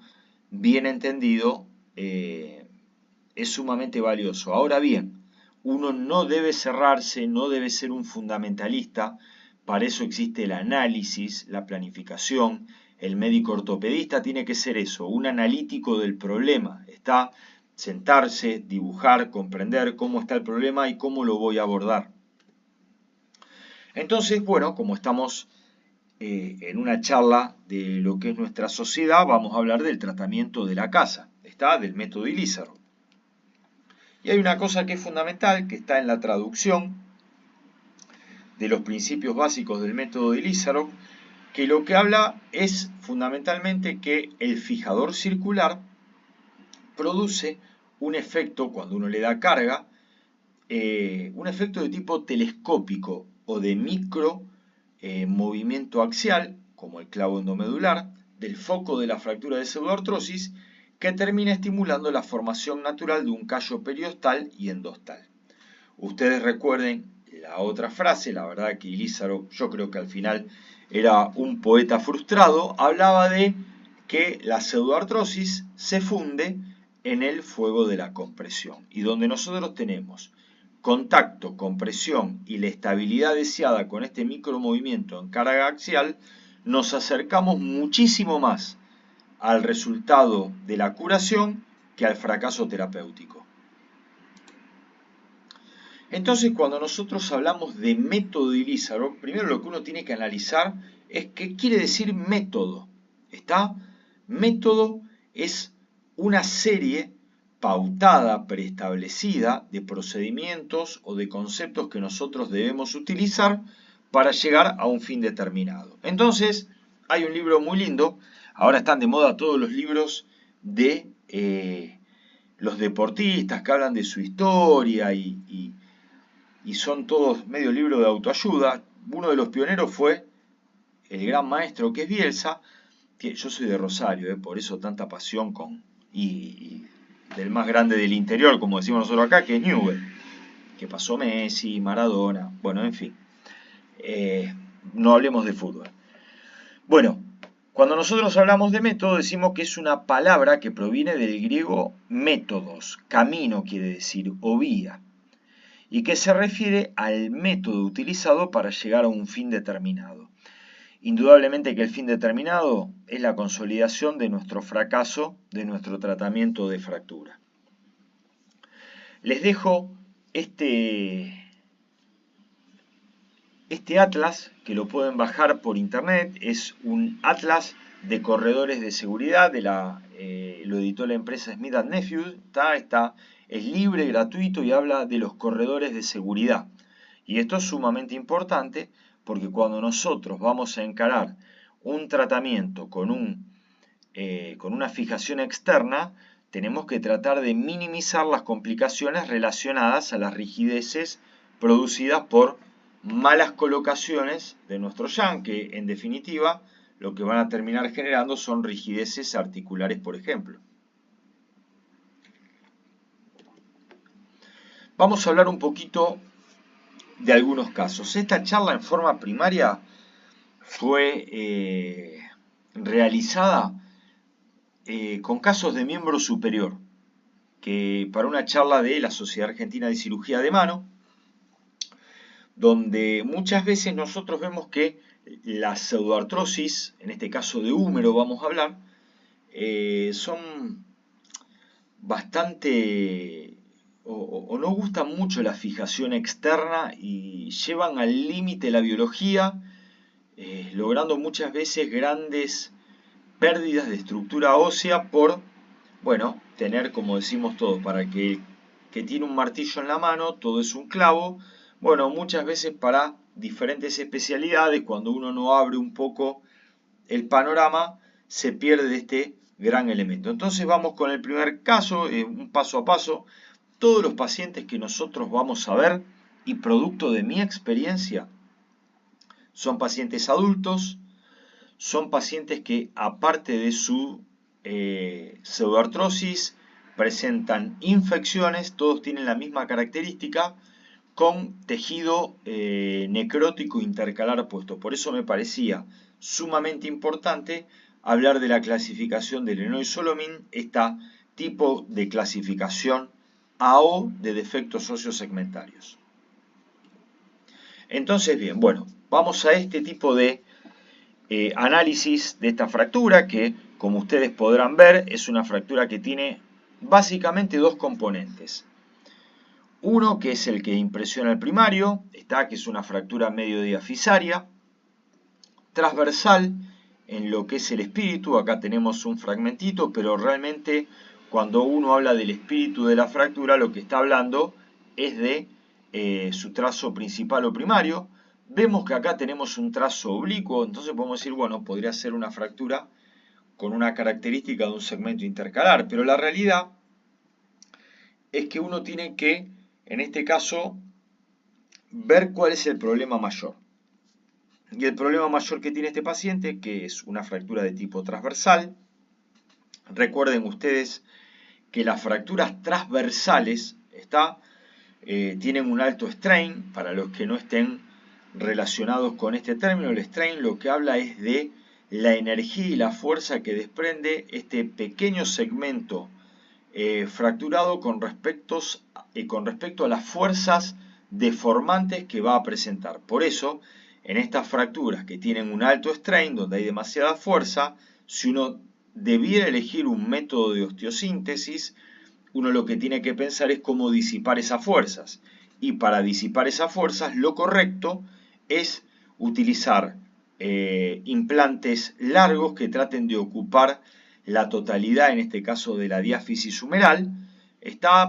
bien entendido, es sumamente valioso. Ahora bien, uno no debe cerrarse, no debe ser un fundamentalista. Para eso existe el análisis, la planificación. El médico ortopedista tiene que ser eso, un analítico del problema. Sentarse, dibujar, comprender cómo está el problema y cómo lo voy a abordar. Entonces, bueno, como estamos en una charla de lo que es nuestra sociedad, vamos a hablar del tratamiento de la casa, del método Ilízarov. Y hay una cosa que es fundamental, que está en la traducción de los principios básicos del método de Ilízarov, que lo que habla es fundamentalmente que el fijador circular produce un efecto, cuando uno le da carga, un efecto de tipo telescópico o de micro movimiento axial, como el clavo endomedular, del foco de la fractura de pseudoartrosis, que termina estimulando la formación natural de un callo periostal y endostal. Ustedes recuerden la otra frase, la verdad que Ilízarov, yo creo que al final era un poeta frustrado, hablaba de que la pseudoartrosis se funde en el fuego de la compresión, y donde nosotros tenemos contacto, compresión y la estabilidad deseada con este micromovimiento en carga axial, nos acercamos muchísimo más al resultado de la curación que al fracaso terapéutico. Entonces, cuando nosotros hablamos de método de Ilízarov, primero lo que uno tiene que analizar es qué quiere decir método. Método es una serie pautada, preestablecida de procedimientos o de conceptos que nosotros debemos utilizar para llegar a un fin determinado. Entonces, hay un libro muy lindo, ahora están de moda todos los libros de los deportistas que hablan de su historia y son todos medio libro de autoayuda. Uno de los pioneros fue el gran maestro que es Bielsa. Yo soy de Rosario, por eso tanta pasión y del más grande del interior, como decimos nosotros acá, que es Newell, que pasó Messi, Maradona, bueno, en fin. No hablemos de fútbol. Bueno, cuando nosotros hablamos de método, decimos que es una palabra que proviene del griego métodos, camino quiere decir, o vía, y que se refiere al método utilizado para llegar a un fin determinado. Indudablemente que el fin determinado es la consolidación de nuestro fracaso, de nuestro tratamiento de fractura. Les dejo este Este atlas, que lo pueden bajar por internet, es un atlas de corredores de seguridad, lo editó la empresa Smith & Nephew, es libre, gratuito y habla de los corredores de seguridad. Y esto es sumamente importante porque cuando nosotros vamos a encarar un tratamiento con una fijación externa, tenemos que tratar de minimizar las complicaciones relacionadas a las rigideces producidas por malas colocaciones de nuestro yang, que en definitiva lo que van a terminar generando son rigideces articulares, por ejemplo. Vamos a hablar un poquito de algunos casos. Esta charla en forma primaria fue realizada con casos de miembro superior, que para una charla de la Sociedad Argentina de Cirugía de Mano, donde muchas veces nosotros vemos que la pseudoartrosis, en este caso de húmero vamos a hablar, son bastante o no gustan mucho la fijación externa y llevan al límite la biología, logrando muchas veces grandes pérdidas de estructura ósea por, bueno, tener, como decimos todos, para que tiene un martillo en la mano, todo es un clavo. Bueno, muchas veces para diferentes especialidades, cuando uno no abre un poco el panorama, se pierde este gran elemento. Entonces vamos con el primer caso, un paso a paso. Todos los pacientes que nosotros vamos a ver, y producto de mi experiencia, son pacientes adultos, son pacientes que aparte de su pseudoartrosis presentan infecciones, todos tienen la misma característica, con tejido necrótico intercalar puesto. Por eso me parecía sumamente importante hablar de la clasificación del Lenoir-Solomon, este tipo de clasificación AO de defectos sociosegmentarios. Entonces, bien, bueno, vamos a este tipo de análisis de esta fractura que, como ustedes podrán ver, es una fractura que tiene básicamente dos componentes. Uno que es el que impresiona el primario, que es una fractura medio diafisaria, transversal en lo que es el espíritu. Acá tenemos un fragmentito, pero realmente cuando uno habla del espíritu de la fractura, lo que está hablando es de su trazo principal o primario. Vemos que acá tenemos un trazo oblicuo, entonces podemos decir, bueno, podría ser una fractura con una característica de un segmento intercalar, pero la realidad es que uno tiene que, en este caso, ver cuál es el problema mayor. Y el problema mayor que tiene este paciente, que es una fractura de tipo transversal. Recuerden ustedes que las fracturas transversales tienen un alto strain. Para los que no estén relacionados con este término, el strain lo que habla es de la energía y la fuerza que desprende este pequeño segmento fracturado con respecto a las fuerzas deformantes que va a presentar. Por eso, en estas fracturas que tienen un alto strain, donde hay demasiada fuerza, si uno debiera elegir un método de osteosíntesis, uno lo que tiene que pensar es cómo disipar esas fuerzas. Y para disipar esas fuerzas, lo correcto es utilizar implantes largos que traten de ocupar la totalidad, en este caso de la diáfisis humeral,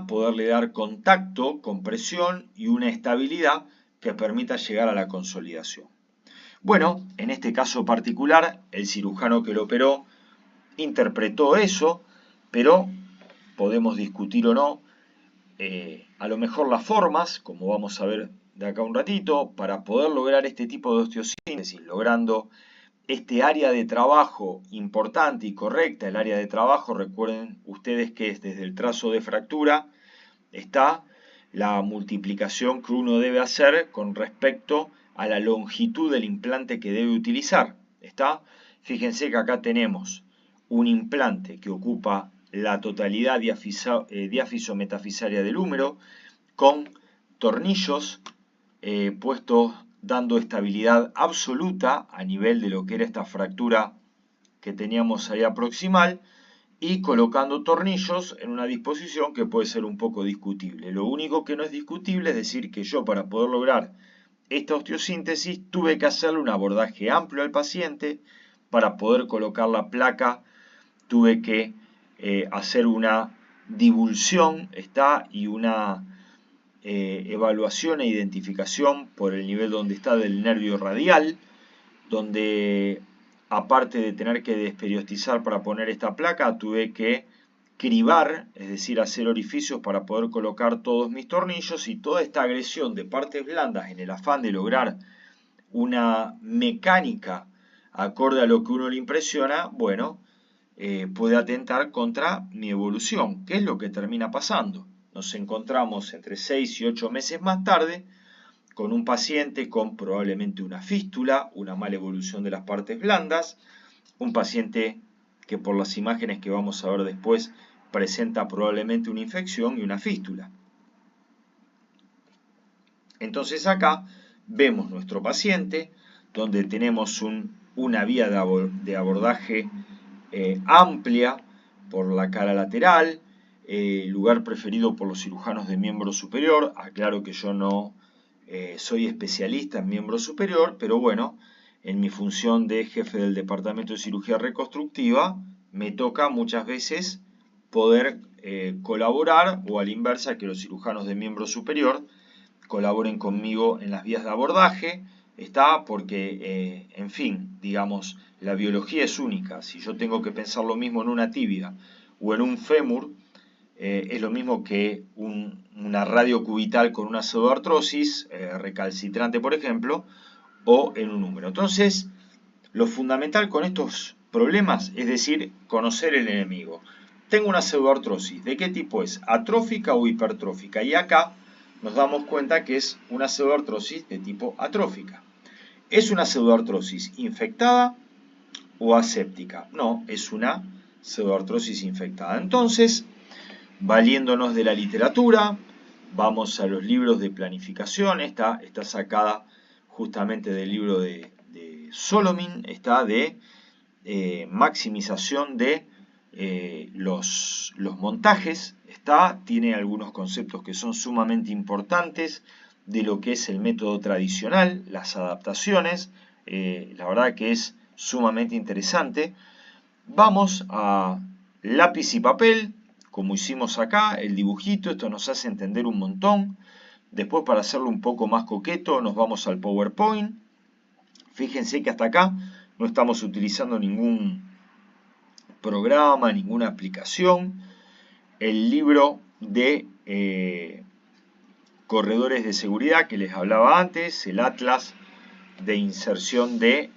poderle dar contacto, compresión y una estabilidad que permita llegar a la consolidación. Bueno, en este caso particular, el cirujano que lo operó interpretó eso, pero podemos discutir o no, a lo mejor las formas, como vamos a ver de acá un ratito, para poder lograr este tipo de osteosíntesis, logrando este área de trabajo importante y correcta. El área de trabajo, recuerden ustedes que es desde el trazo de fractura, está la multiplicación que uno debe hacer con respecto a la longitud del implante que debe utilizar. Fíjense que acá tenemos un implante que ocupa la totalidad diáfiso-metafisaria del húmero, con tornillos puestos dando estabilidad absoluta a nivel de lo que era esta fractura que teníamos ahí proximal, y colocando tornillos en una disposición que puede ser un poco discutible. Lo único que no es discutible es decir que yo, para poder lograr esta osteosíntesis tuve que hacerle un abordaje amplio al paciente. Para poder colocar la placa tuve que hacer una divulsión y una evaluación e identificación por el nivel donde está del nervio radial, donde aparte de tener que desperiostizar para poner esta placa, tuve que cribar, es decir, hacer orificios para poder colocar todos mis tornillos, y toda esta agresión de partes blandas en el afán de lograr una mecánica acorde a lo que uno le impresiona, bueno, puede atentar contra mi evolución. ¿Qué es lo que termina pasando? Nos encontramos entre 6 y 8 meses más tarde con un paciente con probablemente una fístula, una mala evolución de las partes blandas, un paciente que por las imágenes que vamos a ver después presenta probablemente una infección y una fístula. Entonces acá vemos nuestro paciente donde tenemos una vía de abordaje amplia por la cara lateral, lugar preferido por los cirujanos de miembro superior. Aclaro que yo no soy especialista en miembro superior, pero bueno, en mi función de jefe del departamento de cirugía reconstructiva me toca muchas veces poder colaborar, o a la inversa, que los cirujanos de miembro superior colaboren conmigo en las vías de abordaje. Está porque, en fin, digamos, la biología es única. Si yo tengo que pensar lo mismo en una tibia o en un fémur, es lo mismo que una radio cubital con una pseudoartrosis recalcitrante, por ejemplo, o en un húmero. Entonces, lo fundamental con estos problemas es decir, conocer el enemigo. Tengo una pseudoartrosis. ¿De qué tipo es? ¿Atrófica o hipertrófica? Y acá nos damos cuenta que es una pseudoartrosis de tipo atrófica. ¿Es una pseudoartrosis infectada o aséptica? No, es una pseudoartrosis infectada. Entonces, valiéndonos de la literatura, vamos a los libros de planificación. Esta está sacada justamente del libro de Solomin, está de maximización de los montajes. Tiene algunos conceptos que son sumamente importantes de lo que es el método tradicional, las adaptaciones. La verdad que es sumamente interesante. Vamos a lápiz y papel, como hicimos acá, el dibujito. Esto nos hace entender un montón. Después, para hacerlo un poco más coqueto, nos vamos al PowerPoint. Fíjense que hasta acá no estamos utilizando ningún programa, ninguna aplicación. El libro de corredores de seguridad que les hablaba antes, el Atlas de inserción de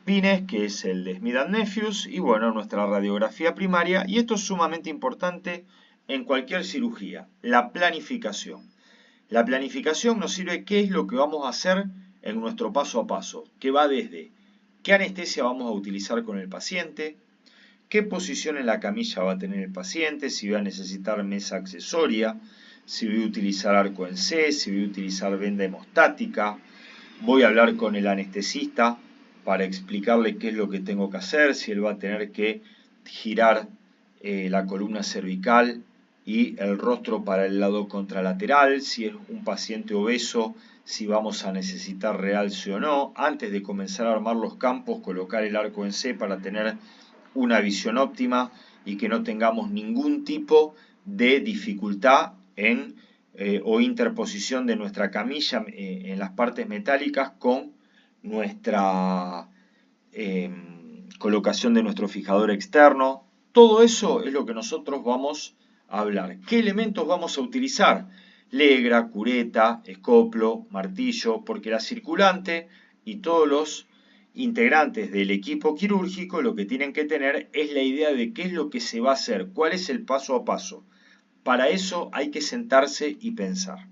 pines, que es el de Smith & Nephews, y bueno, nuestra radiografía primaria. Y esto es sumamente importante en cualquier cirugía, la planificación. La planificación nos sirve qué es lo que vamos a hacer en nuestro paso a paso, que va desde qué anestesia vamos a utilizar con el paciente, qué posición en la camilla va a tener el paciente, si va a necesitar mesa accesoria, si voy a utilizar arco en C, si voy a utilizar venda hemostática. Voy a hablar con el anestesista para explicarle qué es lo que tengo que hacer, si él va a tener que girar la columna cervical y el rostro para el lado contralateral, si es un paciente obeso, si vamos a necesitar realce o no. Antes de comenzar a armar los campos, colocar el arco en C para tener una visión óptima y que no tengamos ningún tipo de dificultad o interposición de nuestra camilla en las partes metálicas con nuestra colocación de nuestro fijador externo. Todo eso es lo que nosotros vamos a hablar. ¿Qué elementos vamos a utilizar? Legra, cureta, escoplo, martillo, porque la circulante y todos los integrantes del equipo quirúrgico lo que tienen que tener es la idea de qué es lo que se va a hacer, cuál es el paso a paso. Para eso hay que sentarse y pensar.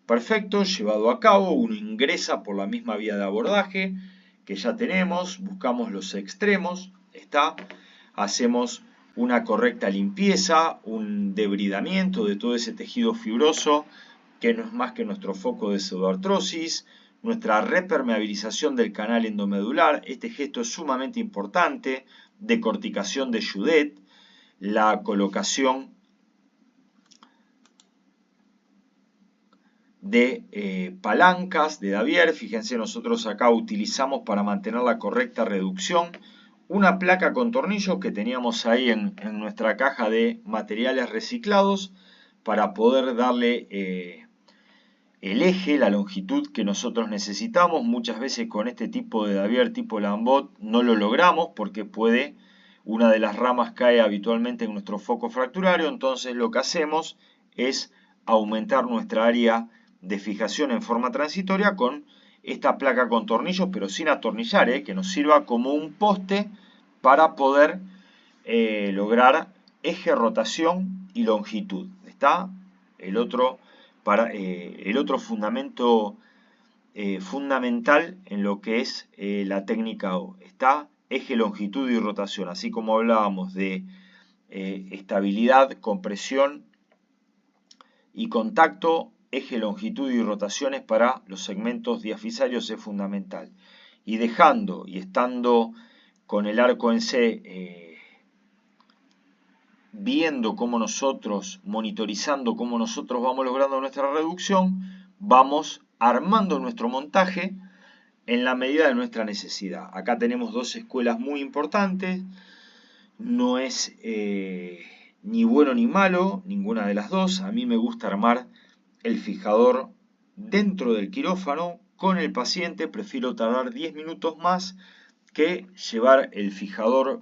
Perfecto, llevado a cabo, uno ingresa por la misma vía de abordaje que ya tenemos, buscamos los extremos, hacemos una correcta limpieza, un debridamiento de todo ese tejido fibroso que no es más que nuestro foco de pseudoartrosis, nuestra repermeabilización del canal endomedular. Este gesto es sumamente importante, decorticación de Judet, la colocación de palancas de Davier. Fíjense, nosotros acá utilizamos para mantener la correcta reducción una placa con tornillos que teníamos ahí en nuestra caja de materiales reciclados para poder darle el eje, la longitud que nosotros necesitamos. Muchas veces con este tipo de Davier tipo Lambot no lo logramos porque una de las ramas cae habitualmente en nuestro foco fracturario. Entonces lo que hacemos es aumentar nuestra área de fijación en forma transitoria con esta placa con tornillos, pero sin atornillar, que nos sirva como un poste para poder lograr eje, rotación y longitud. Está el otro fundamento fundamental en lo que es la técnica O. Está eje, longitud y rotación, así como hablábamos de estabilidad, compresión y contacto. Eje, longitud y rotaciones para los segmentos diafisarios es fundamental. Y estando con el arco en C, monitorizando cómo nosotros vamos logrando nuestra reducción, vamos armando nuestro montaje en la medida de nuestra necesidad. Acá tenemos dos escuelas muy importantes. No es ni bueno ni malo, ninguna de las dos. A mí me gusta armar el fijador dentro del quirófano con el paciente. Prefiero tardar 10 minutos más que llevar el fijador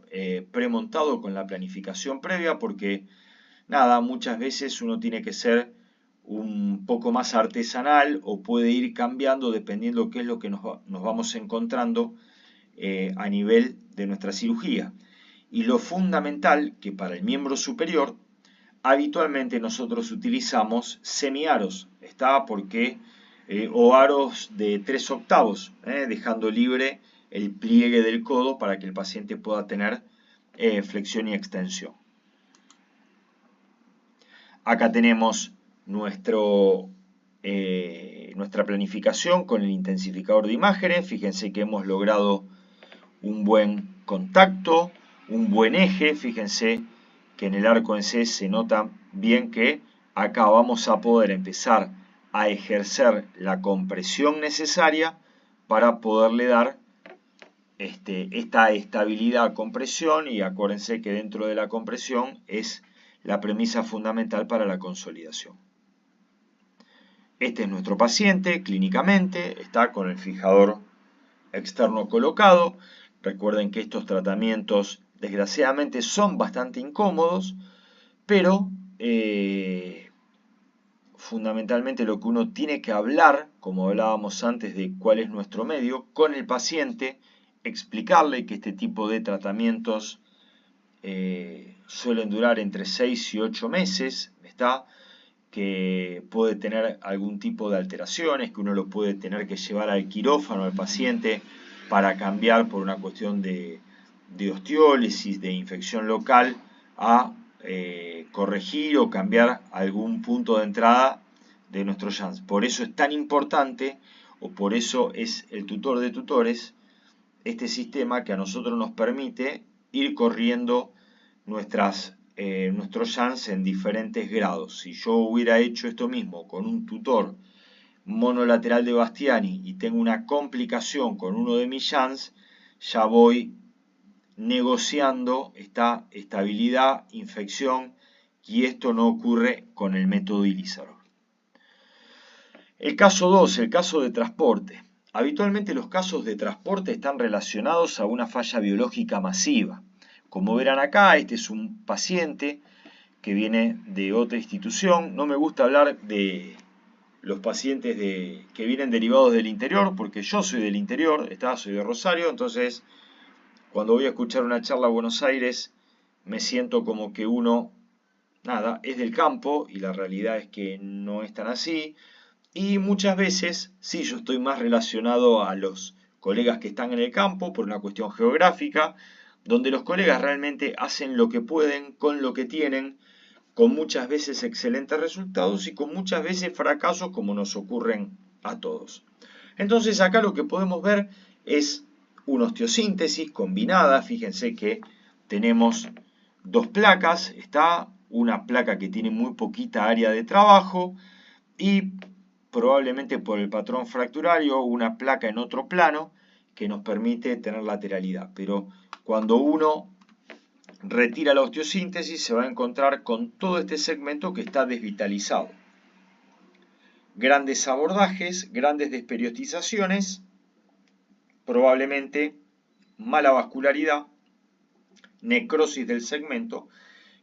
premontado con la planificación previa, porque muchas veces uno tiene que ser un poco más artesanal o puede ir cambiando dependiendo qué es lo que nos vamos encontrando a nivel de nuestra cirugía. Y lo fundamental, que para el miembro superior habitualmente nosotros utilizamos semiaros, o aros de 3/8, dejando libre el pliegue del codo para que el paciente pueda tener flexión y extensión. Acá tenemos nuestra planificación con el intensificador de imágenes. Fíjense que hemos logrado un buen contacto, un buen eje. Fíjense que en el arco en C se nota bien que acá vamos a poder empezar a ejercer la compresión necesaria para poderle dar esta estabilidad, compresión, y acuérdense que dentro de la compresión es la premisa fundamental para la consolidación. Este es nuestro paciente clínicamente, está con el fijador externo colocado. Recuerden que estos tratamientos desgraciadamente son bastante incómodos, pero fundamentalmente lo que uno tiene que hablar, como hablábamos antes de cuál es nuestro medio, con el paciente, explicarle que este tipo de tratamientos suelen durar entre 6 y 8 meses, que puede tener algún tipo de alteraciones, que uno lo puede tener que llevar al quirófano al paciente para cambiar por una cuestión de osteólisis, de infección local, a corregir o cambiar algún punto de entrada de nuestro Jans. Por eso es tan importante, o por eso es el tutor de tutores, este sistema que a nosotros nos permite ir corriendo nuestros Jans en diferentes grados. Si yo hubiera hecho esto mismo con un tutor monolateral de Bastiani y tengo una complicación con uno de mis Jans, ya voy negociando esta estabilidad, infección, y esto no ocurre con el método Ilizarov. El caso 2, el caso de transporte. Habitualmente los casos de transporte están relacionados a una falla biológica masiva. Como verán acá, este es un paciente que viene de otra institución. No me gusta hablar de los pacientes que vienen derivados del interior, porque yo soy del interior, soy de Rosario, entonces cuando voy a escuchar una charla a Buenos Aires me siento como que uno, es del campo, y la realidad es que no es tan así. Y muchas veces, sí, yo estoy más relacionado a los colegas que están en el campo por una cuestión geográfica, donde los colegas realmente hacen lo que pueden con lo que tienen, con muchas veces excelentes resultados y con muchas veces fracasos, como nos ocurren a todos. Entonces acá lo que podemos ver es una osteosíntesis combinada. Fíjense que tenemos dos placas. Está una placa que tiene muy poquita área de trabajo y probablemente por el patrón fracturario, una placa en otro plano que nos permite tener lateralidad. Pero cuando uno retira la osteosíntesis se va a encontrar con todo este segmento que está desvitalizado. Grandes abordajes, grandes desperiodizaciones, probablemente mala vascularidad, necrosis del segmento,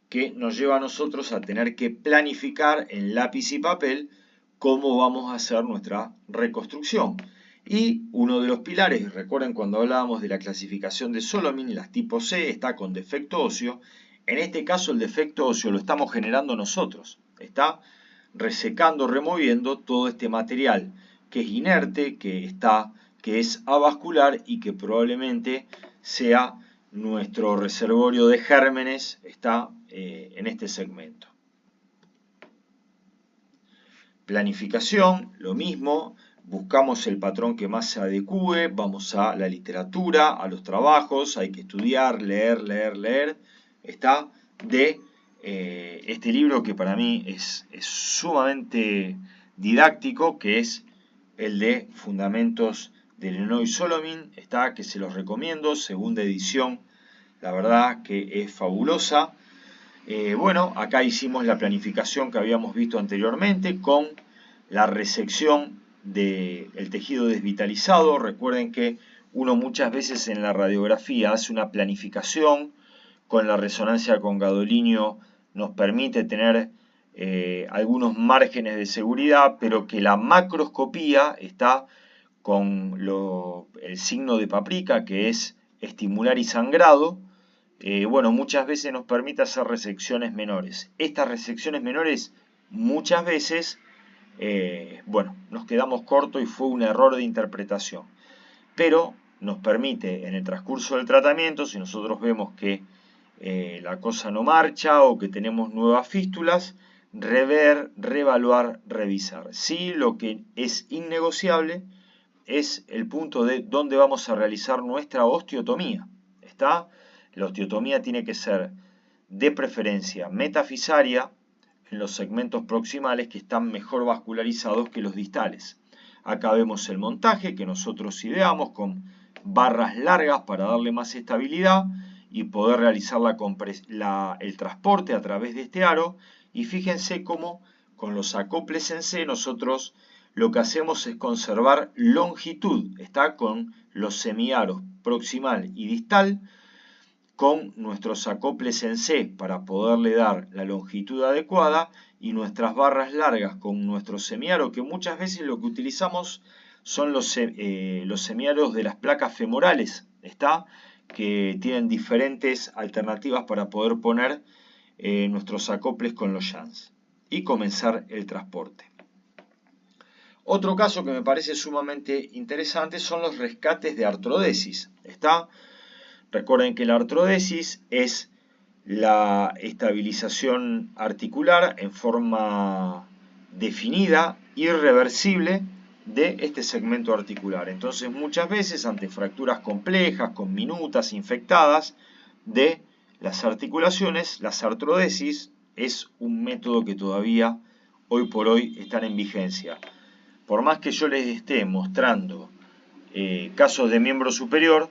que nos lleva a nosotros a tener que planificar en lápiz y papel cómo vamos a hacer nuestra reconstrucción. Y uno de los pilares, recuerden cuando hablábamos de la clasificación de Solomon, las tipo C está con defecto óseo. En este caso el defecto óseo lo estamos generando nosotros. Está resecando, removiendo todo este material que es inerte, que es avascular y que probablemente sea nuestro reservorio de gérmenes, está en este segmento. Planificación, lo mismo, buscamos el patrón que más se adecue, vamos a la literatura, a los trabajos, hay que estudiar, leer, está de este libro que para mí es sumamente didáctico, que es el de Fundamentos de Lenoir Solomon, está, que se los recomiendo, segunda edición, la verdad que es fabulosa. Bueno, acá hicimos la planificación que habíamos visto anteriormente con la resección del tejido desvitalizado. Recuerden que uno muchas veces en la radiografía hace una planificación, con la resonancia con gadolinio nos permite tener algunos márgenes de seguridad, pero que la macroscopía está con el signo de paprika, que es estimular y sangrado. Bueno, muchas veces nos permite hacer resecciones menores. Estas resecciones menores muchas veces, bueno, nos quedamos cortos y fue un error de interpretación. Pero nos permite en el transcurso del tratamiento, si nosotros vemos que la cosa no marcha o que tenemos nuevas fístulas, rever, reevaluar, revisar. Sí, lo que es innegociable es el punto de dónde vamos a realizar nuestra osteotomía. ¿Está? La osteotomía tiene que ser de preferencia metafisaria en los segmentos proximales que están mejor vascularizados que los distales. Acá vemos el montaje que nosotros ideamos con barras largas para darle más estabilidad y poder realizar el transporte a través de este aro. Y fíjense cómo con los acoples en C nosotros lo que hacemos es conservar longitud. Está con los semiaros proximal y distal, con nuestros acoples en C para poderle dar la longitud adecuada y nuestras barras largas con nuestro semiaro, que muchas veces lo que utilizamos son los semiaros de las placas femorales, ¿está? Que tienen diferentes alternativas para poder poner nuestros acoples con los shanks y comenzar el transporte. Otro caso que me parece sumamente interesante son los rescates de artrodesis, ¿está? Recuerden que la artrodesis es la estabilización articular en forma definida, irreversible, de este segmento articular. Entonces muchas veces ante fracturas complejas, con minutas infectadas de las articulaciones, las artrodesis es un método que todavía hoy por hoy están en vigencia. Por más que yo les esté mostrando casos de miembro superior,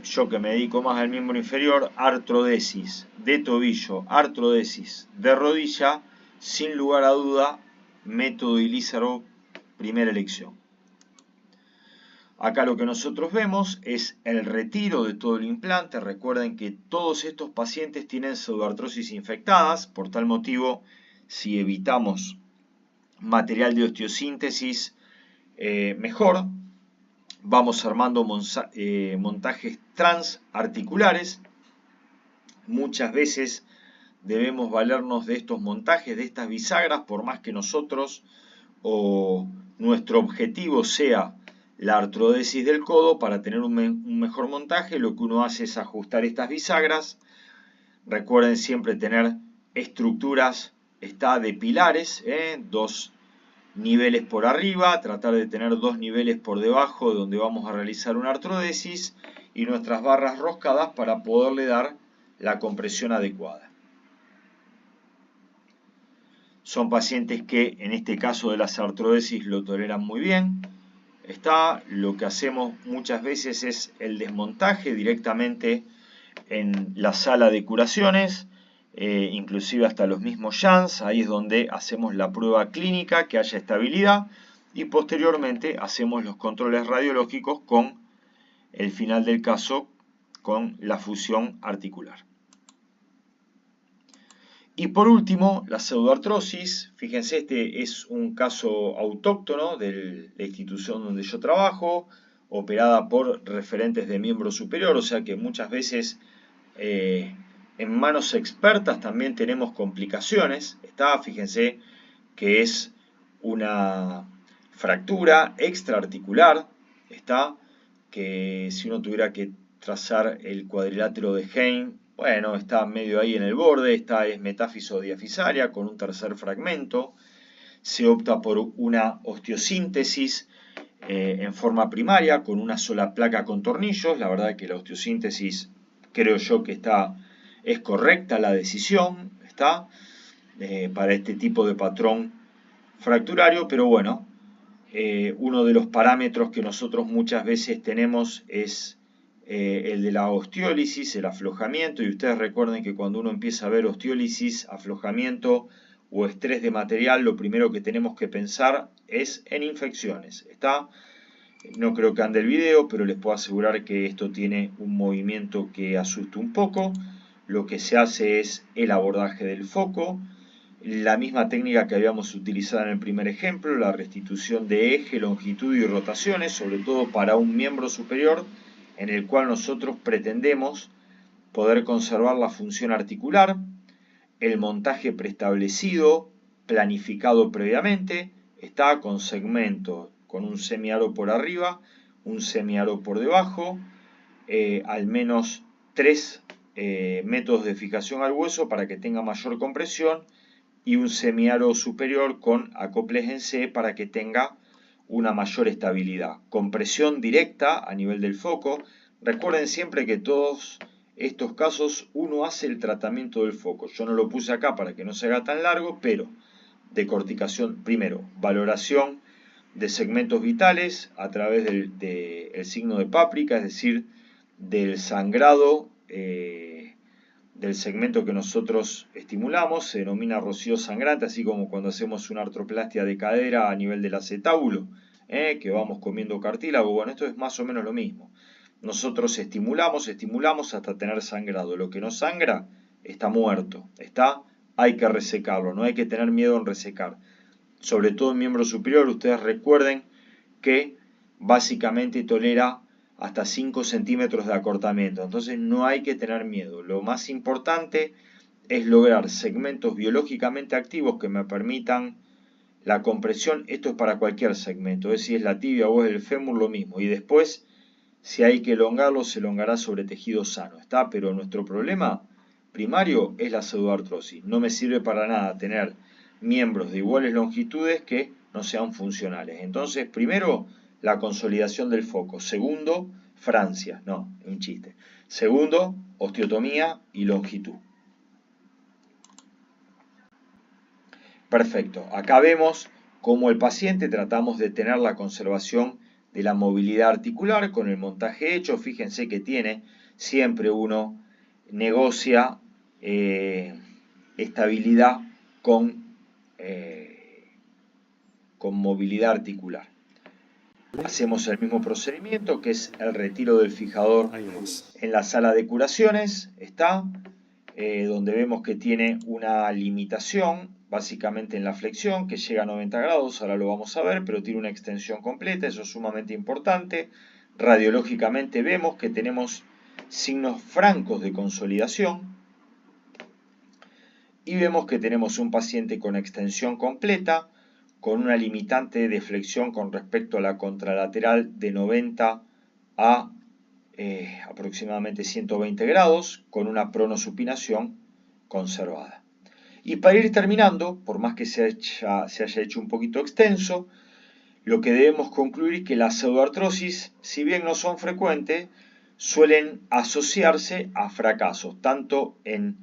yo que me dedico más al miembro inferior, artrodesis de tobillo, artrodesis de rodilla, sin lugar a duda, método Ilízaro, primera elección. Acá lo que nosotros vemos es el retiro de todo el implante. Recuerden que todos estos pacientes tienen pseudoartrosis infectadas, por tal motivo, si evitamos material de osteosíntesis, mejor. Vamos armando montajes transarticulares. Muchas veces debemos valernos de estos montajes, de estas bisagras, por más que nosotros o nuestro objetivo sea la artrodesis del codo. Para tener un mejor montaje, lo que uno hace es ajustar estas bisagras. Recuerden siempre tener estructuras de pilares, dos niveles por arriba, tratar de tener dos niveles por debajo donde vamos a realizar una artrodesis y nuestras barras roscadas para poderle dar la compresión adecuada. Son pacientes que en este caso de las artrodesis lo toleran muy bien. Lo que hacemos muchas veces es el desmontaje directamente en la sala de curaciones, inclusive hasta los mismos Jans. Ahí es donde hacemos la prueba clínica, que haya estabilidad, y posteriormente hacemos los controles radiológicos con el final del caso, con la fusión articular. Y por último, la pseudoartrosis. Fíjense, este es un caso autóctono de la institución donde yo trabajo, operada por referentes de miembro superior, o sea que muchas veces en manos expertas también tenemos complicaciones. Fíjense que es una fractura extraarticular, que si uno tuviera que trazar el cuadrilátero de Hein, bueno, está medio ahí en el borde, es metáfiso diafisaria con un tercer fragmento. Se opta por una osteosíntesis en forma primaria con una sola placa con tornillos. La verdad que la osteosíntesis creo yo que es correcta la decisión, para este tipo de patrón fracturario, pero bueno, uno de los parámetros que nosotros muchas veces tenemos es el de la osteólisis, el aflojamiento, y ustedes recuerden que cuando uno empieza a ver osteólisis, aflojamiento o estrés de material, lo primero que tenemos que pensar es en infecciones. No creo que ande el video, pero les puedo asegurar que esto tiene un movimiento que asusta un poco. Lo que se hace es el abordaje del foco, la misma técnica que habíamos utilizado en el primer ejemplo, la restitución de eje, longitud y rotaciones, sobre todo para un miembro superior, en el cual nosotros pretendemos poder conservar la función articular, el montaje preestablecido, planificado previamente, con segmento, con un semiaro por arriba, un semiaro por debajo, al menos 3 métodos de fijación al hueso para que tenga mayor compresión, y un semiaro superior con acoples en C para que tenga una mayor estabilidad. Compresión directa a nivel del foco. Recuerden siempre que todos estos casos uno hace el tratamiento del foco. Yo no lo puse acá para que no se haga tan largo, pero decorticación, primero, valoración de segmentos vitales a través del signo de Páprica, es decir, del sangrado del segmento que nosotros estimulamos. Se denomina rocío sangrante, así como cuando hacemos una artroplastia de cadera a nivel del acetábulo, que vamos comiendo cartílago. Bueno, esto es más o menos lo mismo. Nosotros estimulamos hasta tener sangrado. Lo que no sangra está muerto, hay que resecarlo, no hay que tener miedo en resecar. Sobre todo en miembro superior, ustedes recuerden que básicamente tolera hasta 5 centímetros de acortamiento, entonces no hay que tener miedo. Lo más importante es lograr segmentos biológicamente activos que me permitan la compresión. Esto es para cualquier segmento, si es la tibia o es el fémur, lo mismo, y después si hay que elongarlo, se elongará sobre tejido sano, pero nuestro problema primario es la pseudoartrosis. No me sirve para nada tener miembros de iguales longitudes que no sean funcionales. Entonces, primero, la consolidación del foco. Segundo, Francia. No, un chiste. Segundo, osteotomía y longitud. Perfecto. Acá vemos cómo el paciente tratamos de tener la conservación de la movilidad articular con el montaje hecho. Fíjense que siempre uno negocia estabilidad con movilidad articular. Hacemos el mismo procedimiento, que es el retiro del fijador en la sala de curaciones, donde vemos que tiene una limitación, básicamente en la flexión, que llega a 90 grados, ahora lo vamos a ver, pero tiene una extensión completa, eso es sumamente importante. Radiológicamente vemos que tenemos signos francos de consolidación, y vemos que tenemos un paciente con extensión completa, con una limitante de flexión con respecto a la contralateral de 90 a aproximadamente 120 grados, con una pronosupinación conservada. Y para ir terminando, por más que se haya hecho un poquito extenso, lo que debemos concluir es que las pseudoartrosis, si bien no son frecuentes, suelen asociarse a fracasos, tanto en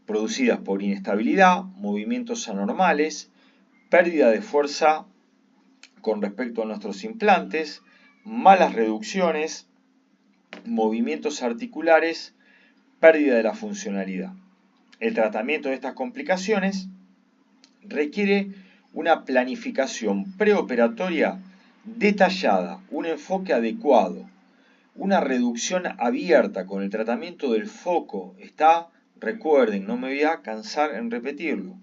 producidas por inestabilidad, movimientos anormales, pérdida de fuerza con respecto a nuestros implantes, malas reducciones, movimientos articulares, pérdida de la funcionalidad. El tratamiento de estas complicaciones requiere una planificación preoperatoria detallada, un enfoque adecuado, una reducción abierta con el tratamiento del foco. Recuerden, no me voy a cansar en repetirlo.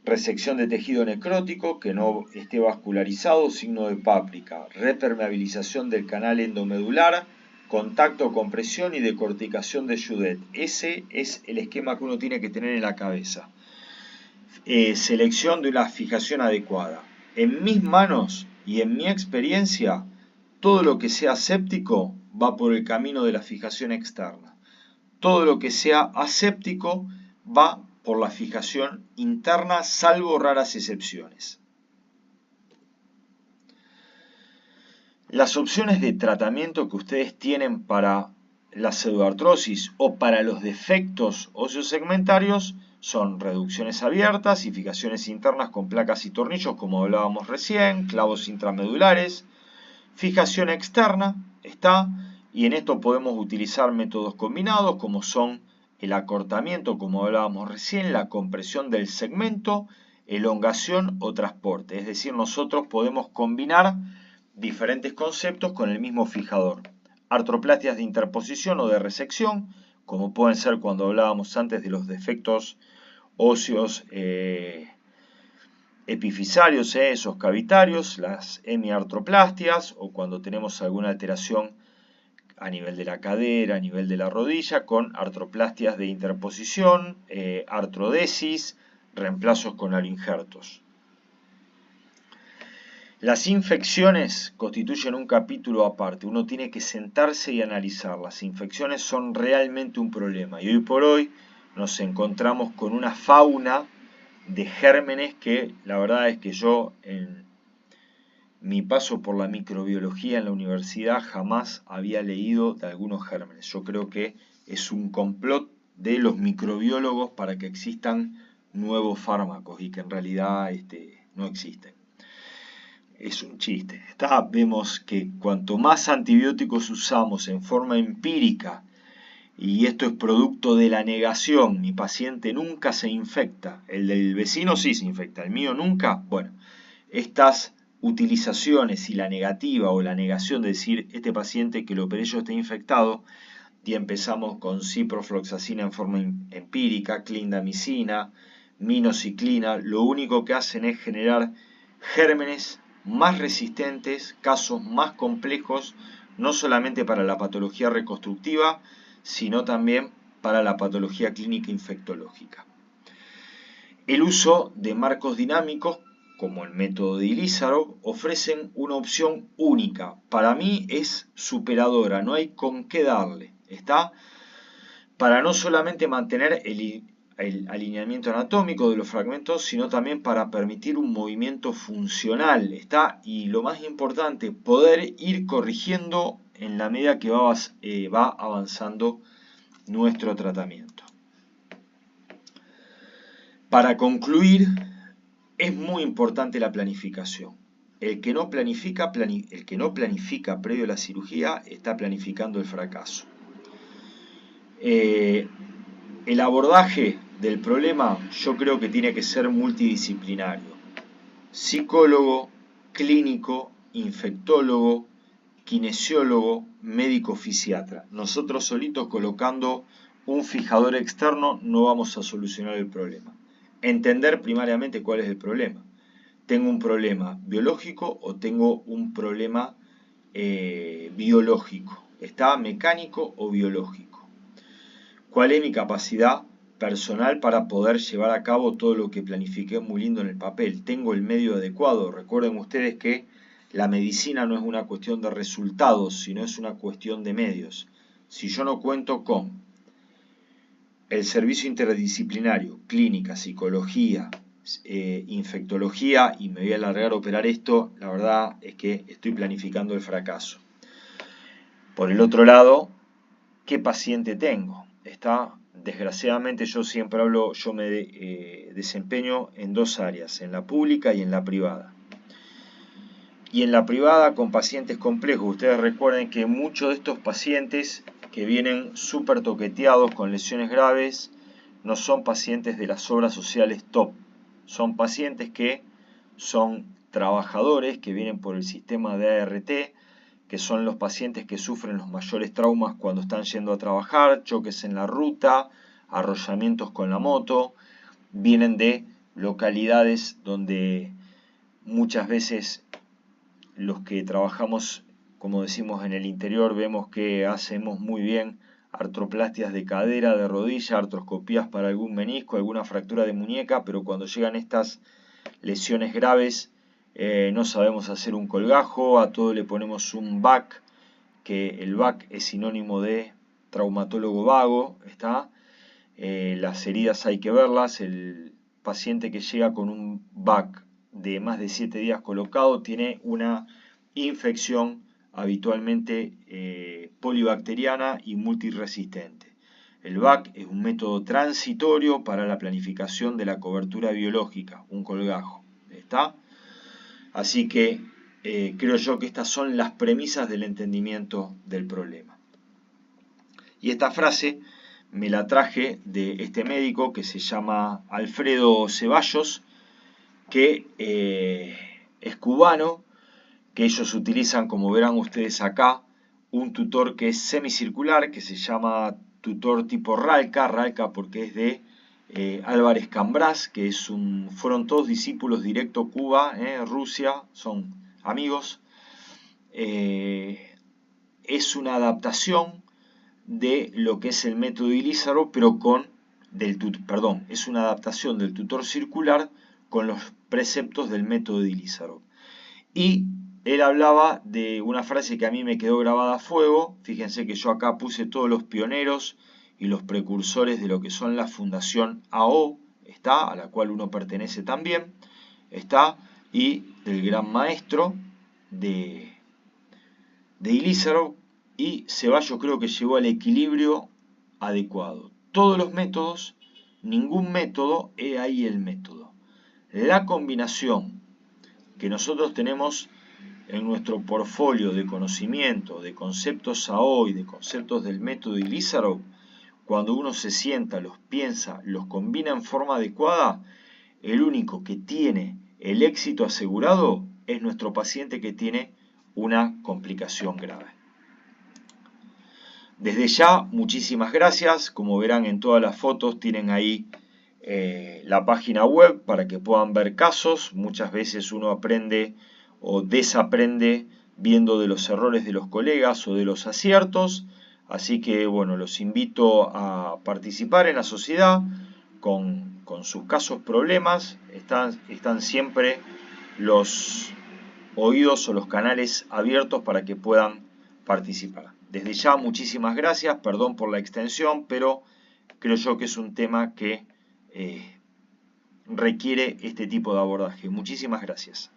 Resección de tejido necrótico que no esté vascularizado, signo de páprica. Repermeabilización del canal endomedular, contacto, compresión y decorticación de Judet. Ese es el esquema que uno tiene que tener en la cabeza. Selección de una fijación adecuada. En mis manos y en mi experiencia, todo lo que sea séptico va por el camino de la fijación externa. Todo lo que sea aséptico va por la fijación interna, salvo raras excepciones. Las opciones de tratamiento que ustedes tienen para la pseudoartrosis o para los defectos osteosegmentarios son reducciones abiertas y fijaciones internas con placas y tornillos, como hablábamos recién, clavos intramedulares, fijación externa, y en esto podemos utilizar métodos combinados como son el acortamiento, como hablábamos recién, la compresión del segmento, elongación o transporte. Es decir, nosotros podemos combinar diferentes conceptos con el mismo fijador. Artroplastias de interposición o de resección, como pueden ser cuando hablábamos antes de los defectos óseos epifisarios, esos cavitarios, las hemiartroplastias, o cuando tenemos alguna alteración a nivel de la cadera, a nivel de la rodilla, con artroplastias de interposición, artrodesis, reemplazos con aloinjertos. Las infecciones constituyen un capítulo aparte, uno tiene que sentarse y analizar. Las infecciones son realmente un problema y hoy por hoy nos encontramos con una fauna de gérmenes que la verdad es que yo en mi paso por la microbiología en la universidad jamás había leído de algunos gérmenes. Yo creo que es un complot de los microbiólogos para que existan nuevos fármacos y que en realidad no existen. Es un chiste. Vemos que cuanto más antibióticos usamos en forma empírica, y esto es producto de la negación, mi paciente nunca se infecta, el del vecino sí se infecta, el mío nunca, bueno, estas utilizaciones y la negativa o la negación de decir este paciente que lo operé yo está infectado, y empezamos con ciprofloxacina en forma empírica, clindamicina, minociclina, lo único que hacen es generar gérmenes más resistentes, casos más complejos, no solamente para la patología reconstructiva, sino también para la patología clínica infectológica. El uso de marcos dinámicos, como el método de Ilízaro, ofrecen una opción única. Para mí es superadora, no hay con qué darle. Para no solamente mantener el alineamiento anatómico de los fragmentos, sino también para permitir un movimiento funcional. Y lo más importante, poder ir corrigiendo en la medida que va avanzando nuestro tratamiento. Para concluir, es muy importante la planificación. El que no planifica previo a la cirugía está planificando el fracaso. El abordaje del problema yo creo que tiene que ser multidisciplinario. Psicólogo, clínico, infectólogo, kinesiólogo, médico fisiatra. Nosotros solitos colocando un fijador externo no vamos a solucionar el problema. Entender primariamente cuál es el problema. ¿Tengo un problema biológico o tengo un problema biológico? ¿Está mecánico o biológico? ¿Cuál es mi capacidad personal para poder llevar a cabo todo lo que planifiqué muy lindo en el papel? ¿Tengo el medio adecuado? Recuerden ustedes que la medicina no es una cuestión de resultados, sino es una cuestión de medios. Si yo no cuento con el servicio interdisciplinario, clínica, psicología, infectología, y me voy a alargar a operar esto, la verdad es que estoy planificando el fracaso. Por el otro lado, ¿qué paciente tengo? Desgraciadamente yo siempre hablo, yo me desempeño en dos áreas, en la pública y en la privada. Y en la privada con pacientes complejos, ustedes recuerden que muchos de estos pacientes que vienen súper toqueteados con lesiones graves no son pacientes de las obras sociales top, son pacientes que son trabajadores que vienen por el sistema de ART, que son los pacientes que sufren los mayores traumas cuando están yendo a trabajar, choques en la ruta, arrollamientos con la moto, vienen de localidades donde muchas veces los que trabajamos, como decimos en el interior, vemos que hacemos muy bien artroplastias de cadera, de rodilla, artroscopías para algún menisco, alguna fractura de muñeca, pero cuando llegan estas lesiones graves no sabemos hacer un colgajo, a todo le ponemos un VAC, que el VAC es sinónimo de traumatólogo vago, ¿está? Las heridas hay que verlas, el paciente que llega con un VAC de más de 7 días colocado tiene una infección habitualmente polibacteriana y multiresistente. El VAC es un método transitorio para la planificación de la cobertura biológica, un colgajo, ¿está? Así que creo yo que estas son las premisas del entendimiento del problema. Y esta frase me la traje de este médico que se llama Alfredo Ceballos, que es cubano, que ellos utilizan, como verán ustedes acá, un tutor que es semicircular, que se llama tutor tipo Ralca porque es de Álvarez Cambrás, que fueron todos discípulos directo Cuba, Rusia, son amigos. Es una adaptación de lo que es el método Ilízaro, pero es una adaptación del tutor circular con los preceptos del método de Ilízaro. Y él hablaba de una frase que a mí me quedó grabada a fuego. Fíjense que yo acá puse todos los pioneros y los precursores de lo que son la Fundación AO, está, a la cual uno pertenece también, está, y del gran maestro de Ilízaro, y Ceballos creo que llegó al equilibrio adecuado. Todos los métodos, ningún método, he ahí el método. La combinación que nosotros tenemos en nuestro portfolio de conocimiento, de conceptos AO y de conceptos del método Ilízaro, cuando uno se sienta, los piensa, los combina en forma adecuada, el único que tiene el éxito asegurado es nuestro paciente que tiene una complicación grave. Desde ya, muchísimas gracias. Como verán en todas las fotos, tienen ahí la página web para que puedan ver casos. Muchas veces uno aprende o desaprende viendo de los errores de los colegas o de los aciertos. Así que, bueno, los invito a participar en la sociedad con sus casos, problemas. Están siempre los oídos o los canales abiertos para que puedan participar. Desde ya, muchísimas gracias. Perdón por la extensión, pero creo yo que es un tema que requiere este tipo de abordaje. Muchísimas gracias.